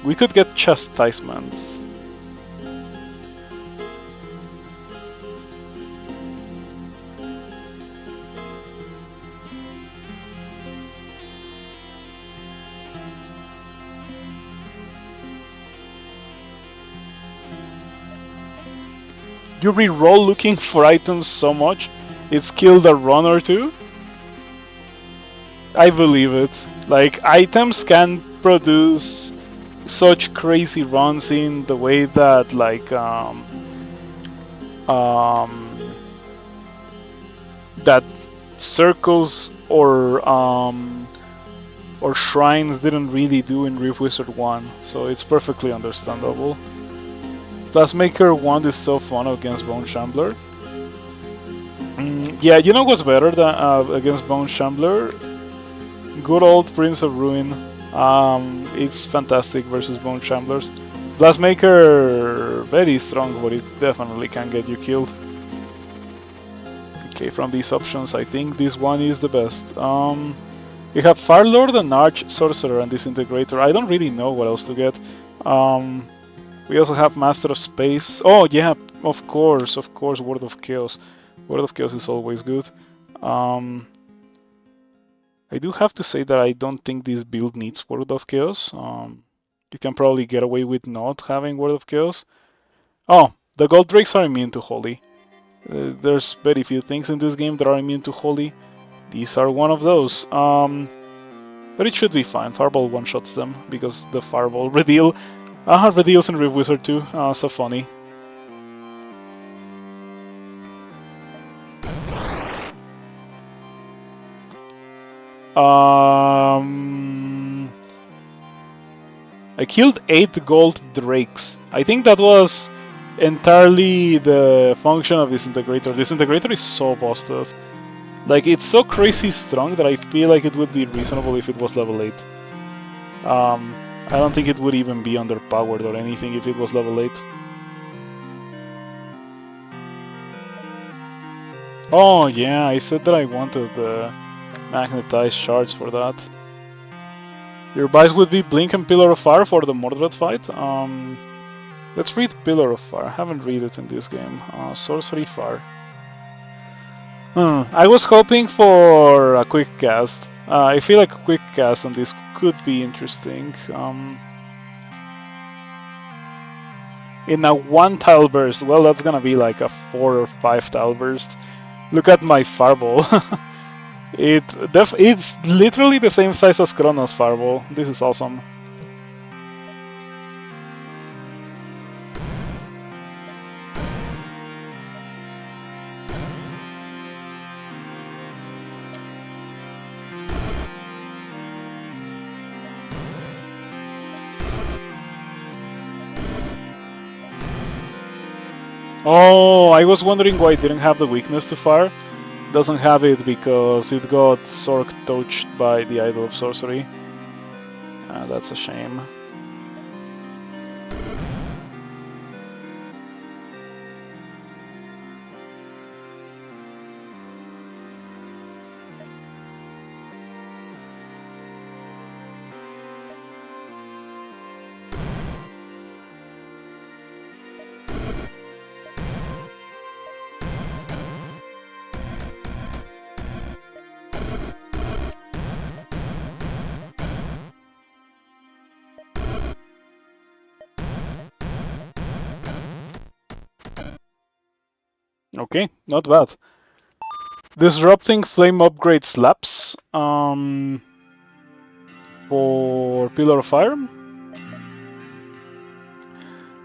We could get Chastisement. you re-roll looking for items so much, it's killed a run or two. I believe it. Like, items can produce such crazy runs in the way that, like, that circles or shrines didn't really do in Rift Wizard 1, so it's perfectly understandable. Plasmaker 1 is so fun against Bone Shambler. Yeah, you know what's better than against Bone Shambler? Good old Prince of Ruin. It's fantastic versus Bone Shamblers. Blastmaker, very strong, but it definitely can get you killed. Okay, from these options, I think this one is the best. You have Firelord and Arch Sorcerer and Disintegrator. I don't really know what else to get. We also have Master of Space. Oh yeah, of course, Word of Chaos. Word of Chaos is always good. I do have to say that I don't think this build needs Word of Chaos. You can probably get away with not having Word of Chaos. Oh, the Gold Drakes are immune to Holy. There's very few things in this game that are immune to Holy. These are one of those. But it should be fine. Fireball one-shots them because the Fireball reveal reveals in Rift Wizard 2. So funny. I killed 8 gold drakes. I think that was entirely the function of Disintegrator. Disintegrator is so busted. Like, it's so crazy strong that I feel like it would be reasonable if it was level 8. I don't think it would even be underpowered or anything if it was level 8. Oh yeah, I said that I wanted magnetized shards for that. Your buys would be Blink and Pillar of Fire for the Mordred fight. Let's read Pillar of Fire. I haven't read it in this game. Sorcery Fire. I was hoping for a quick cast. I feel like a quick cast on this could be interesting. In a 1-tile burst, well, that's gonna be like a 4 or 5-tile burst. Look at my Fireball. It's literally the same size as Chronos Fireball. This is awesome. Oh, I was wondering why it didn't have the weakness to fire. Doesn't have it because it got Sork touched by the Idol of Sorcery. That's a shame. Okay, not bad. Disrupting Flame upgrade slaps for Pillar of Fire.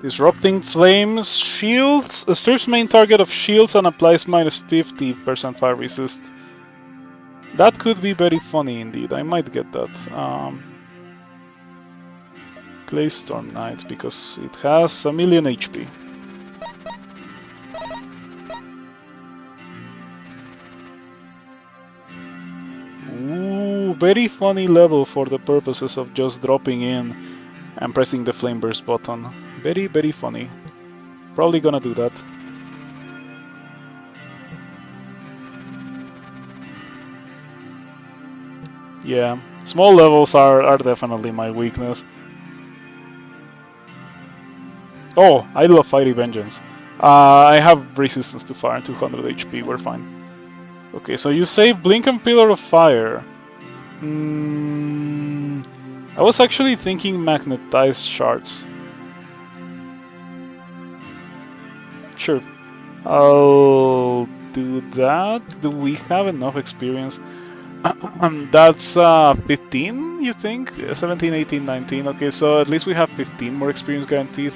Disrupting Flames shields strips main target of shields and applies minus 50% fire resist. That could be very funny indeed. I might get that. Clay Storm Knight because it has 1,000,000 HP. Ooh, very funny level for the purposes of just dropping in and pressing the Flame Burst button. Very, very funny. Probably gonna do that. Yeah, small levels are definitely my weakness. Oh, I love Fiery Vengeance. I have resistance to fire and 200 HP, we're fine. Okay, so you save Blink and Pillar of Fire. I was actually thinking Magnetized Shards. Sure. I'll do that. Do we have enough experience? That's 15, you think? 17, 18, 19. Okay, so at least we have 15 more experience guaranteed.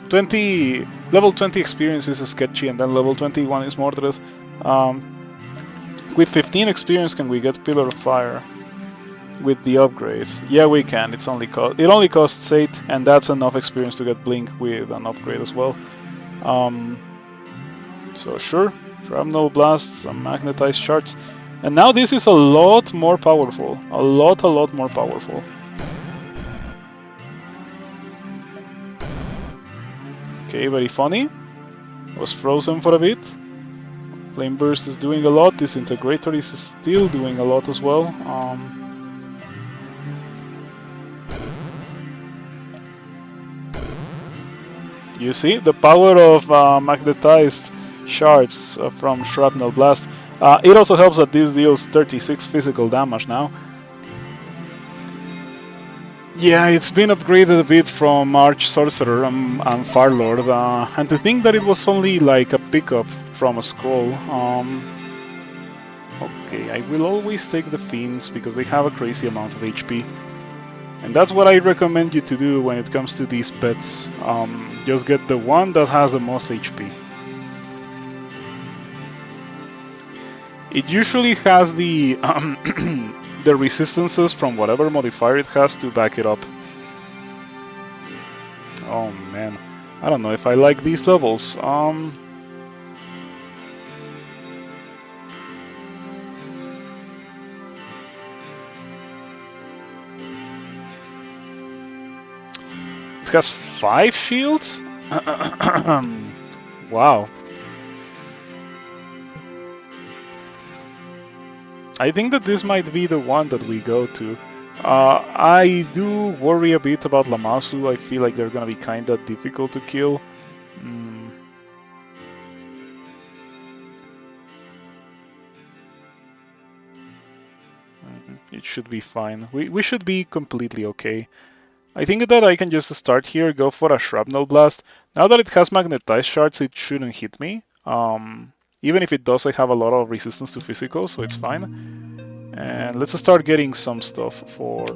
20 level 20 experience is sketchy, and then level 21 is Mordred. With 15 experience, can we get Pillar of Fire with the upgrade? Yeah, we can. It only costs 8, and that's enough experience to get Blink with an upgrade as well. So sure, Shrapnel Blasts, some Magnetized Shards. And now this is a lot more powerful. A lot more powerful. Okay, very funny. Was frozen for a bit. Flame Burst is doing a lot. Disintegrator is still doing a lot as well. You see the power of magnetized shards from Shrapnel Blast. It also helps that this deals 36 physical damage now. Yeah, it's been upgraded a bit from Arch Sorcerer and Farlord, and to think that it was only like a pickup from a scroll. Okay, I will always take the Fiends because they have a crazy amount of HP. And that's what I recommend you to do when it comes to these pets. Just get the one that has the most HP. It usually has the the resistances from whatever modifier it has to back it up. Oh man, I don't know if I like these levels. It has 5 shields? Wow. I think that this might be the one that we go to. I do worry a bit about Lamassu. I feel like they're gonna be kinda difficult to kill. It should be fine. We should be completely okay. I think that I can just start here, go for a Shrapnel Blast. Now that it has Magnetized Shards, it shouldn't hit me. Even if it does, I have a lot of resistance to physical, so it's fine. And let's start getting some stuff for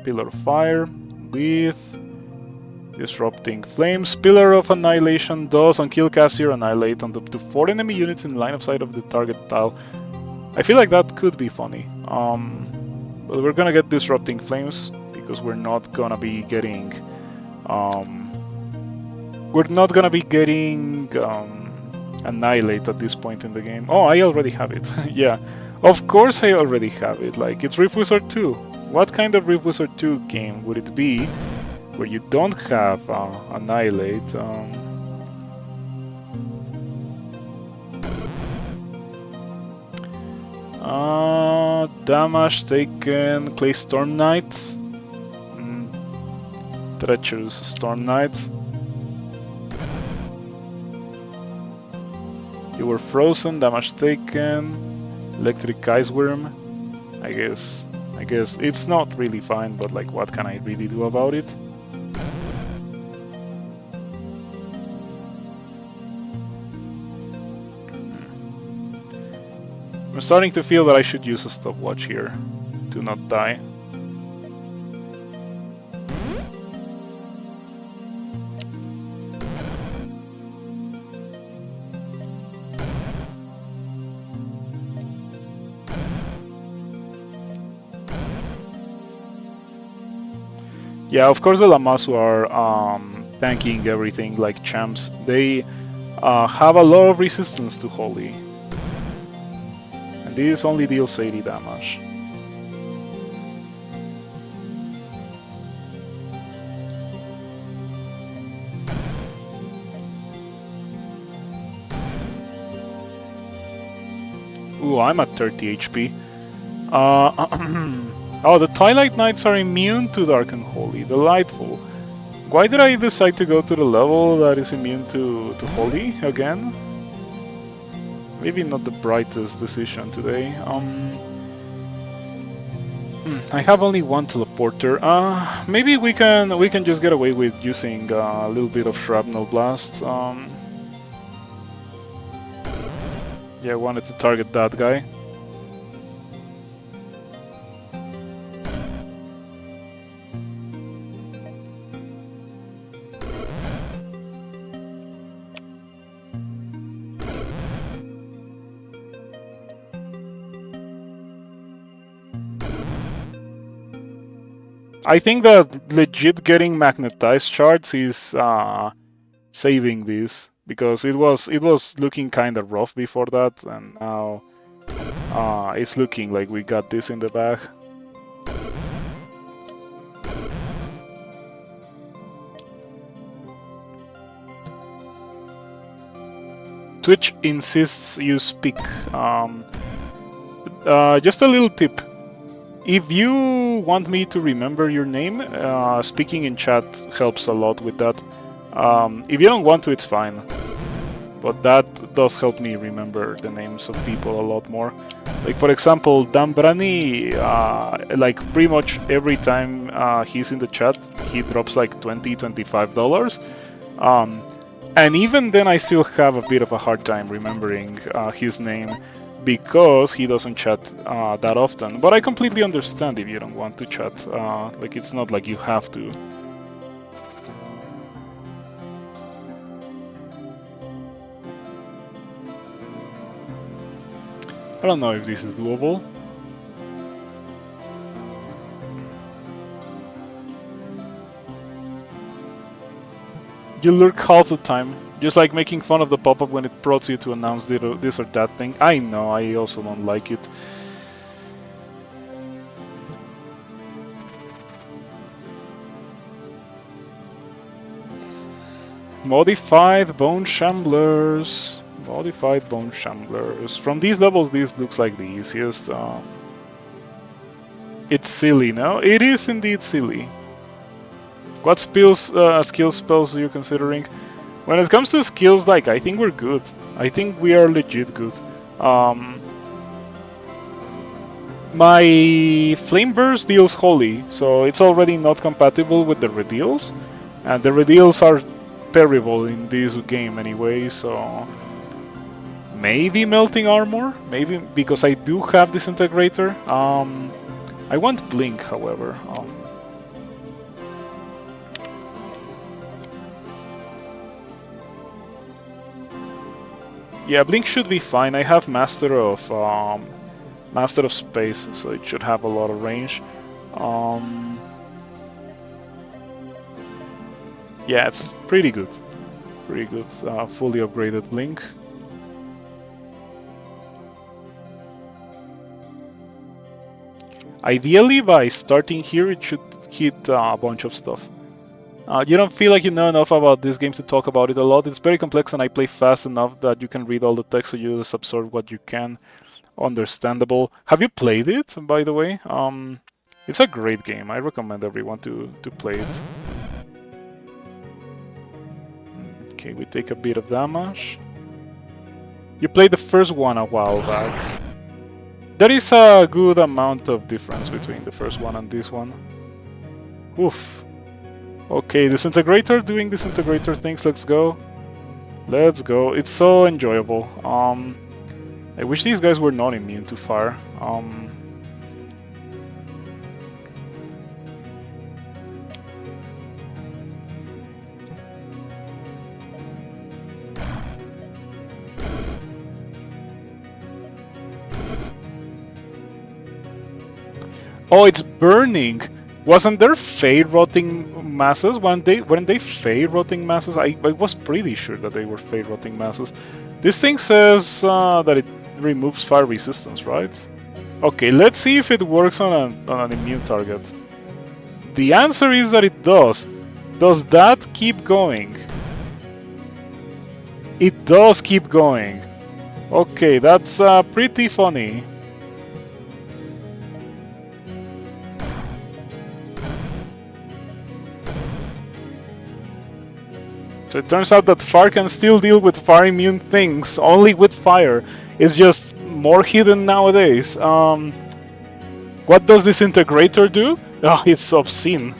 Pillar of Fire with Disrupting Flames. Pillar of Annihilation does on kill caster annihilate on up to 4 enemy units in line of sight of the target tile. I feel like that could be funny. But we're gonna get Disrupting Flames because we're not gonna be getting Annihilate at this point in the game. Oh, I already have it. Yeah, of course I already have it. Like, it's Rift Wizard 2. What kind of Rift Wizard 2 game would it be where you don't have Annihilate? Damage taken, Clay Storm Knight. Treacherous Storm Knight. You were frozen, damage taken, Electric Ice Worm. I guess it's not really fine, but like, what can I really do about it? I'm starting to feel that I should use a stopwatch here to not die. Yeah, of course the Lamassu are tanking everything like champs. They have a lot of resistance to Holy. And this only deals 80 damage. Ooh, I'm at 30 HP. Oh, the Twilight Knights are immune to Dark and Holy. Delightful. Why did I decide to go to the level that is immune to Holy again? Maybe not the brightest decision today. I have only one teleporter. Maybe we can just get away with using a little bit of Shrapnel Blast. Yeah, I wanted to target that guy. I think that legit getting magnetized shards is saving this, because it was looking kind of rough before that, and now it's looking like we got this in the bag. Twitch insists you speak. Just a little tip. If you want me to remember your name, speaking in chat helps a lot with that. If you don't want to, it's fine. But that does help me remember the names of people a lot more. Like, for example, Dambrani, like pretty much every time he's in the chat, he drops like $20-25. And even then I still have a bit of a hard time remembering his name, because he doesn't chat that often. But I completely understand if you don't want to chat. Like, it's not like you have to. I don't know if this is doable. You lurk half the time, just like making fun of the pop-up when it prompts you to announce this or that thing. I know, I also don't like it. Modified Bone Shamblers. Modified Bone Shamblers. From these levels, this looks like the easiest. It's silly, no? It is indeed silly. What skill spells are you considering? When it comes to skills, like, I think we're good. I think we are legit good. My Flame Burst deals Holy, so it's already not compatible with the Redeals. And the Redeals are terrible in this game anyway, so... Maybe Melting Armor? Maybe, because I do have Disintegrator. I want Blink, however. Yeah, Blink should be fine. I have Master of Space, so it should have a lot of range. Yeah, it's pretty good. Pretty good. Fully upgraded Blink. Ideally, by starting here, it should hit a bunch of stuff. You don't feel like you know enough about this game to talk about it a lot. It's very complex, and I play fast enough that you can read all the text, so you just absorb what you can. Understandable. Have you played it, by the way? It's a great game. I recommend everyone to play it. Okay, we take a bit of damage. You played the first one a while back. There is a good amount of difference between the first one and this one. Oof. Okay, Disintegrator doing Disintegrator things. Let's go. Let's go. It's so enjoyable. I wish these guys were not immune to fire. Oh, it's burning. Wasn't there fade rotting masses? Weren't they fade rotting masses? I was pretty sure that they were fade rotting masses. This thing says that it removes fire resistance, right? Okay, let's see if it works on an immune target. The answer is that it does. Does that keep going? It does keep going. Okay, that's pretty funny. So it turns out that fire can still deal with fire immune things, only with fire. It's just more hidden nowadays. What does Disintegrator do? Oh, it's obscene.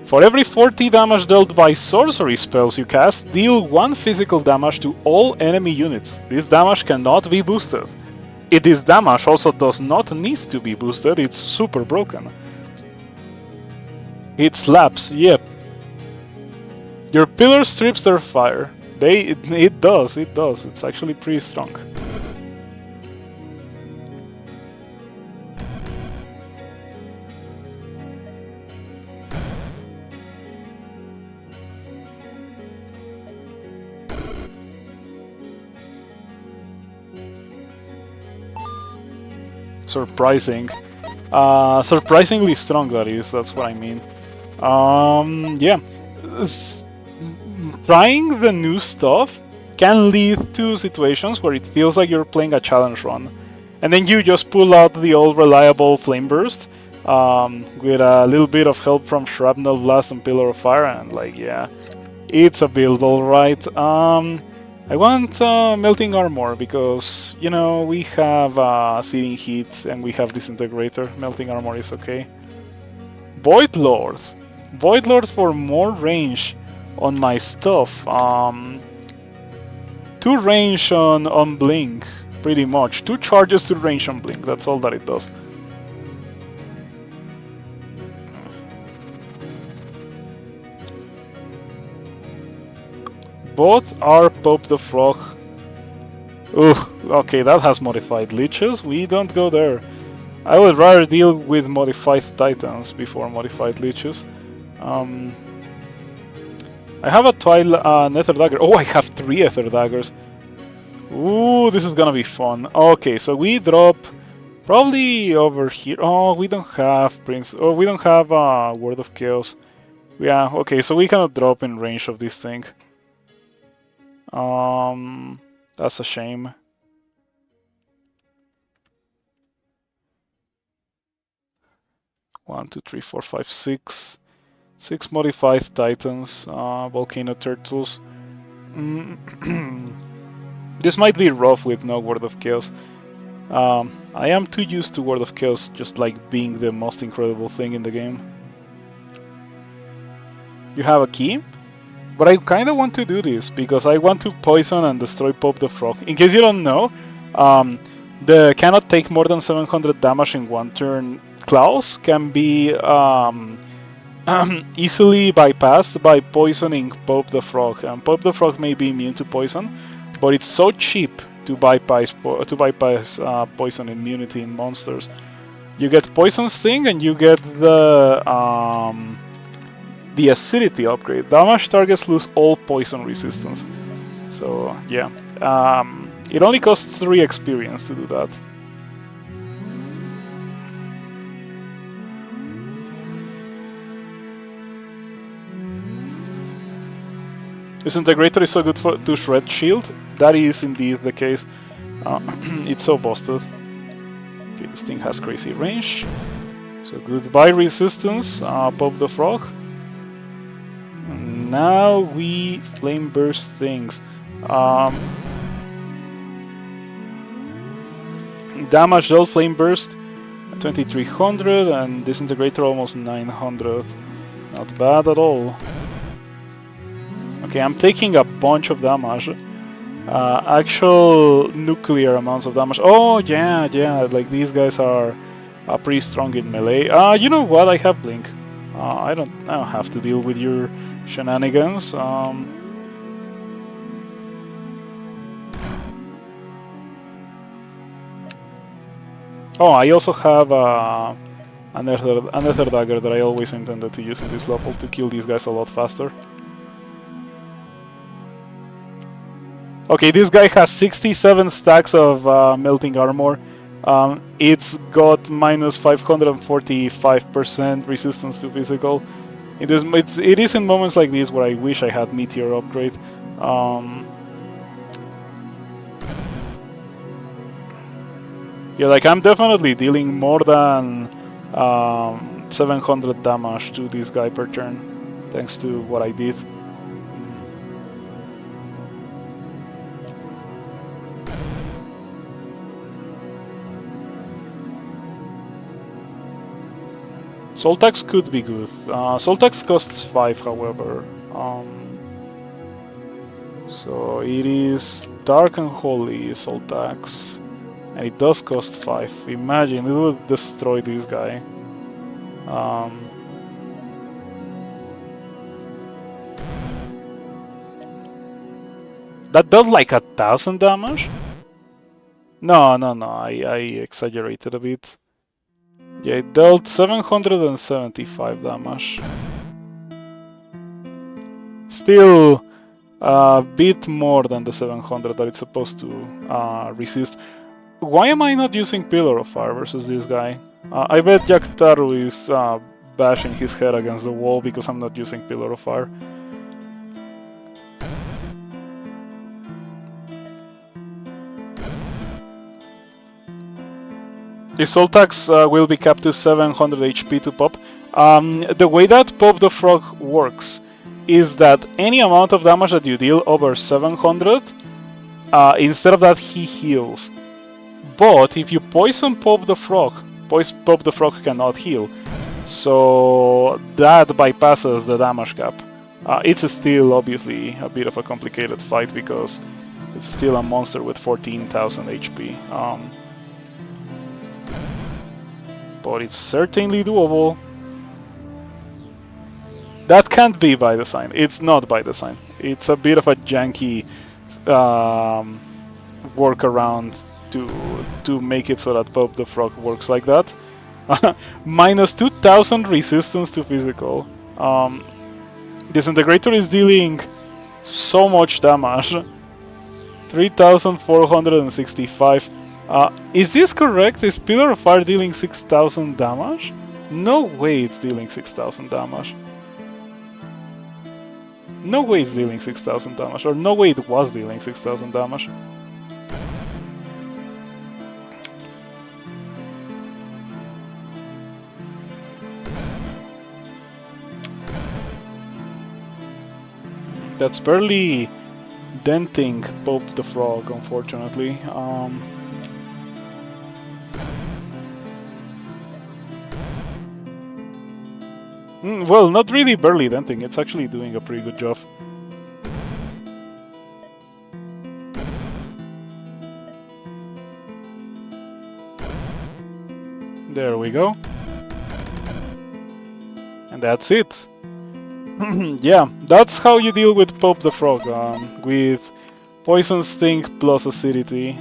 For every 40 damage dealt by sorcery spells you cast, deal 1 physical damage to all enemy units. This damage cannot be boosted. This damage also does not need to be boosted, it's super broken. It slaps, yep. Your pillar strips their fire. It does. It's actually pretty strong. Surprising. Surprisingly strong, that is. That's what I mean. Yeah. Trying the new stuff can lead to situations where it feels like you're playing a challenge run. And then you just pull out the old reliable Flame Burst with a little bit of help from Shrapnel, Blast, and Pillar of Fire, and like, yeah, it's a build, alright. I want Melting Armor because, you know, we have Searing Heat and we have Disintegrator. Melting Armor is okay. Void Lord. Void Lord for more range on my stuff. 2 range on Blink, pretty much. 2 charges to range on Blink, that's all that it does. Both are Pope the Frog. Ooh, okay, that has modified leeches. We don't go there. I would rather deal with modified titans before modified leeches. I have a Nether Dagger. Oh, I have 3 Ether Daggers. Ooh, this is gonna be fun. Okay, so we drop probably over here. Oh, we don't have Prince. Oh, we don't have Word of Chaos. Yeah, okay, so we cannot drop in range of this thing. That's a shame. One, two, three, four, five, six. 6 modified titans, volcano turtles. This might be rough with no Word of Chaos. I am too used to Word of Chaos just like being the most incredible thing in the game. You have a key? But I kind of want to do this because I want to poison and destroy Pope the Frog. In case you don't know, the cannot take more than 700 damage in 1 turn clause can be easily bypassed by poisoning Pope the Frog. And Pope the Frog may be immune to poison, but it's so cheap to bypass poison immunity in monsters. You get Poison Sting and you get the acidity upgrade. Damage targets lose all poison resistance. So yeah, it only costs 3 experience to do that. Disintegrator is so good to shred shield. That is indeed the case. It's so busted. Okay, this thing has crazy range. So goodbye resistance, Pop the Frog. And now we flame burst things. Damage dealt flame burst 2300 and Disintegrator almost 900. Not bad at all. Okay, I'm taking a bunch of damage. Actual nuclear amounts of damage. Oh yeah, like these guys are pretty strong in melee. You know what? I have Blink. I don't have to deal with your shenanigans. Oh, I also have another dagger that I always intended to use in this level to kill these guys a lot faster. Okay, this guy has 67 stacks of melting armor. It's got minus 545% resistance to physical. It is in moments like this where I wish I had meteor upgrade. Yeah, like I'm definitely dealing more than 700 damage to this guy per turn, thanks to what I did. Soul Tax could be good. Soul Tax costs 5, however. So it is Dark and Holy Soul Tax. And it does cost 5. Imagine, it would destroy this guy. That does like 1000 damage? No, I exaggerated a bit. Yeah, it dealt 775 damage. Still a bit more than the 700 that it's supposed to resist. Why am I not using Pillar of Fire versus this guy? I bet Yaktaru is bashing his head against the wall because I'm not using Pillar of Fire. The Soul Tax will be capped to 700 HP to pop. The way that Pop the Frog works is that any amount of damage that you deal over 700, instead of that he heals. But if you poison Pop the Frog, Pop the Frog cannot heal. So that bypasses the damage cap. It's still obviously a bit of a complicated fight because it's still a monster with 14,000 HP. But it's certainly doable. That can't be by design. It's not by design. It's a bit of a janky workaround to make it so that Pop the Frog works like that. Minus 2000 resistance to physical. Disintegrator is dealing so much damage. 3465. Is this correct? Is Pillar of Fire dealing 6000 damage? No way it's dealing 6000 damage. No way it's dealing 6000 damage, or no way it was dealing 6000 damage. That's barely denting Pop the Frog, unfortunately. Well, not really barely denting, it's actually doing a pretty good job. There we go. And that's it. Yeah, that's how you deal with Pop the Frog, with Poison Sting plus Acidity.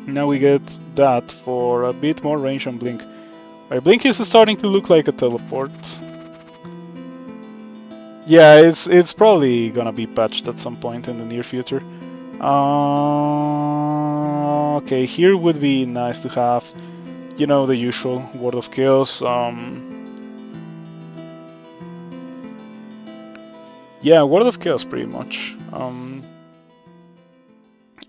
Now we get that for a bit more range on Blink. Right, Blink is starting to look like a teleport. Yeah, it's probably gonna be patched at some point in the near future. Okay, here would be nice to have, you know, the usual Word of Chaos. Yeah, Word of Chaos pretty much.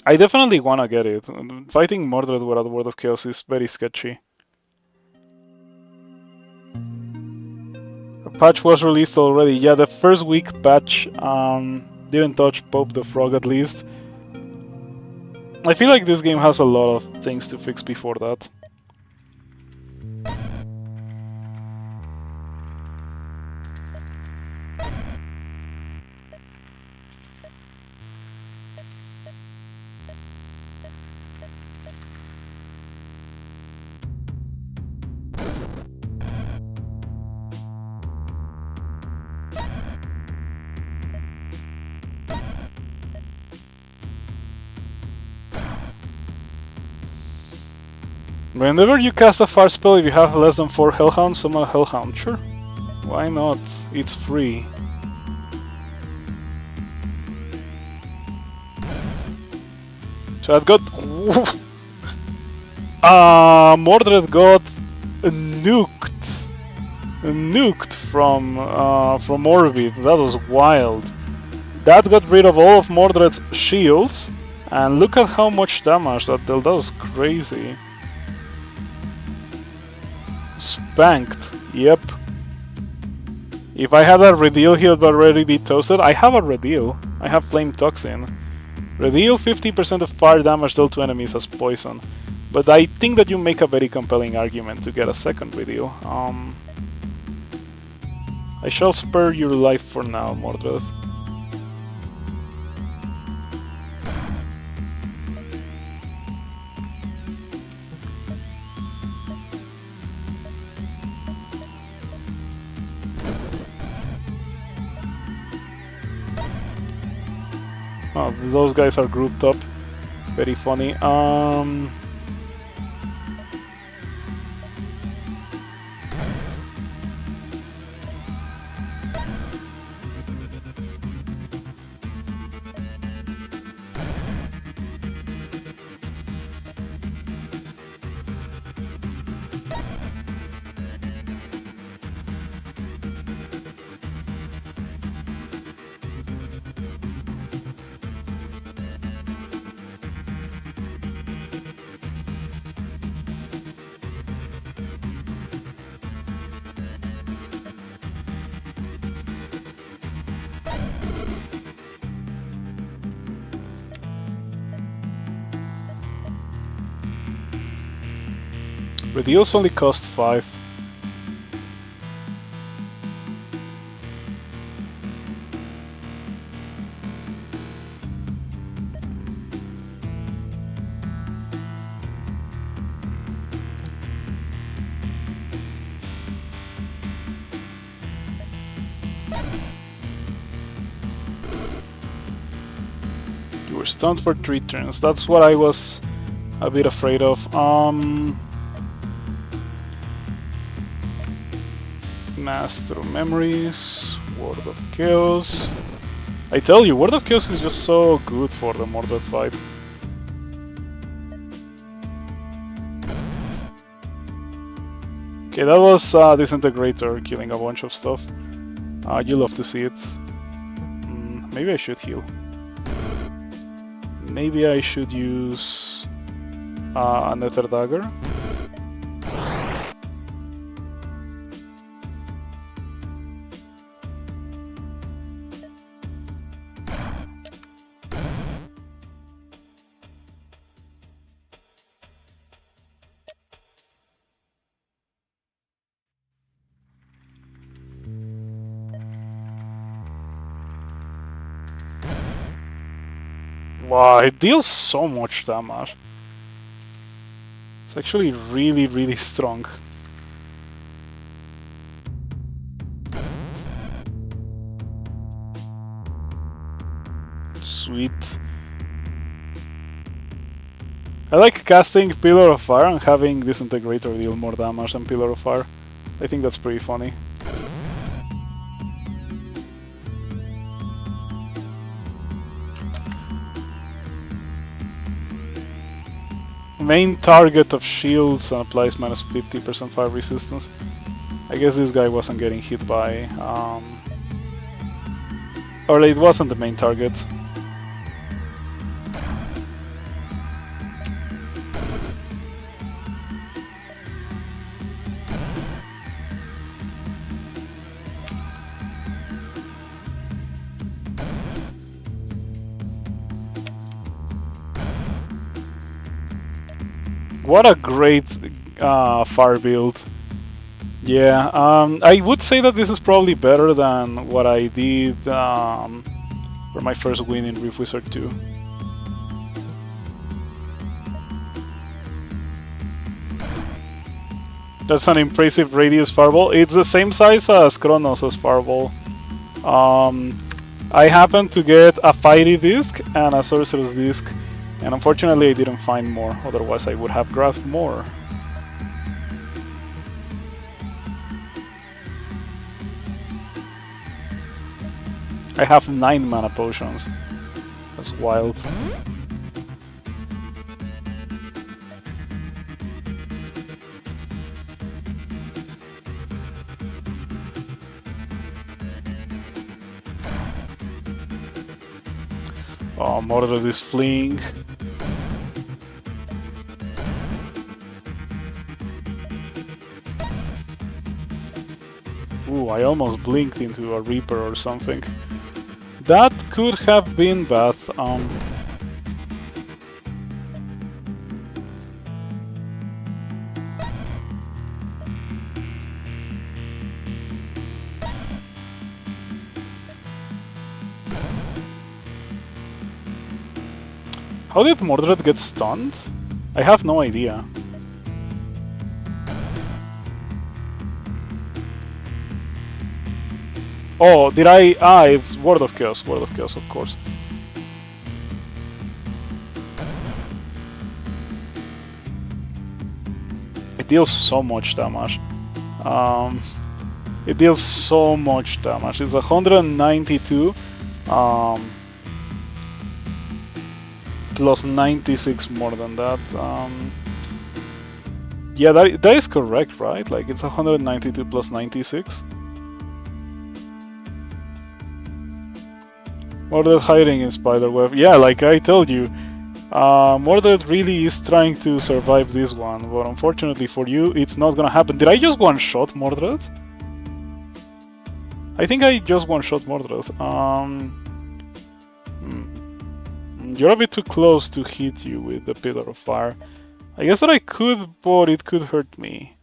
I definitely wanna get it. Fighting Mordred without Word of Chaos is very sketchy. A patch was released already. Yeah, the first week patch didn't touch Pop the Frog at least. I feel like this game has a lot of things to fix before that. Whenever you cast a fire spell, if you have less than 4 Hellhounds, summon a Hellhound. Sure. Why not? It's free. So I got... Mordred got nuked from orbit. That was wild. That got rid of all of Mordred's shields, and look at how much damage that dealt. That was crazy. Spanked. Yep. If I had a Redeal, he would already be toasted. I have a Redeal. I have Flame Toxin. Redeal 50% of fire damage dealt to enemies as poison. But I think that you make a very compelling argument to get a second video. I shall spare your life for now, Mordred. Oh, those guys are grouped up. Very funny. Reduce only costs 5. You were stunned for 3 turns. That's what I was a bit afraid of. Master of Memories, Word of Chaos. I tell you, Word of Chaos is just so good for the Mordred fight. Okay, that was Disintegrator killing a bunch of stuff. You love to see it. Maybe I should heal. Maybe I should use a Nether Dagger. Wow, it deals so much damage. It's actually really, really strong. Sweet. I like casting Pillar of Fire and having Disintegrator deal more damage than Pillar of Fire. I think that's pretty funny. Main target of shields and applies minus 50% fire resistance. I guess this guy wasn't getting hit by... or it wasn't the main target. What a great fire build. Yeah, I would say that this is probably better than what I did for my first win in Reef Wizard 2. That's an impressive radius fireball. It's the same size as Kronos' fireball. I happened to get a Fiery Disc and a Sorcerer's Disc, and unfortunately I didn't find more, otherwise I would have grabbed more. I have 9 mana potions. That's wild. Oh, Mordred is fleeing. Ooh, I almost blinked into a Reaper or something. That could have been bad. How did Mordred get stunned? I have no idea. Oh, did I? Ah, it's Word of Chaos, of course. It deals so much damage. It deals so much damage. It's 192 plus 96 more than that. Yeah, that is correct, right? Like it's 192 plus 96. Mordred hiding in Spiderweb. Yeah, like I told you, Mordred really is trying to survive this one, but unfortunately for you, it's not gonna happen. Did I just one-shot Mordred? I think I just one-shot Mordred. You're a bit too close to hit you with the Pillar of Fire. I guess that I could, but it could hurt me.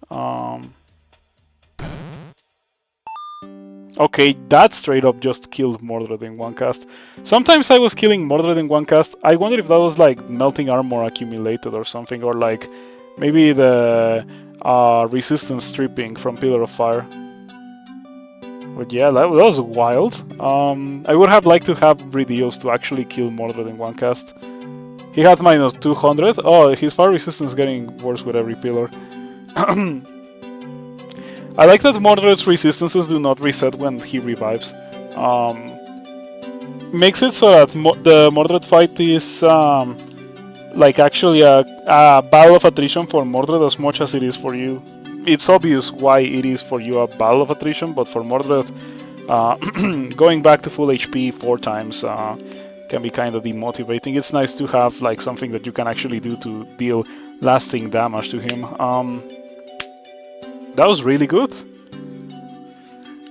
Okay, that straight up just killed Mordred in one cast. Sometimes I was killing Mordred in one cast. I wonder if that was like melting armor accumulated or something, or like maybe the resistance stripping from Pillar of Fire. But yeah, that was wild. I would have liked to have Bridios to actually kill Mordred in one cast. He had minus 200. Oh, his fire resistance is getting worse with every pillar. I like that Mordred's resistances do not reset when he revives. Makes it so that the Mordred fight is like actually a battle of attrition for Mordred as much as it is for you. It's obvious why it is for you a battle of attrition, but for Mordred, going back to full HP 4 times can be kind of demotivating. It's nice to have like something that you can actually do to deal lasting damage to him. That was really good.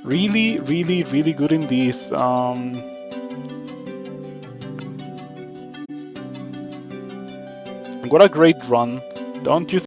Really, really, really good indeed. What a great run, don't you think?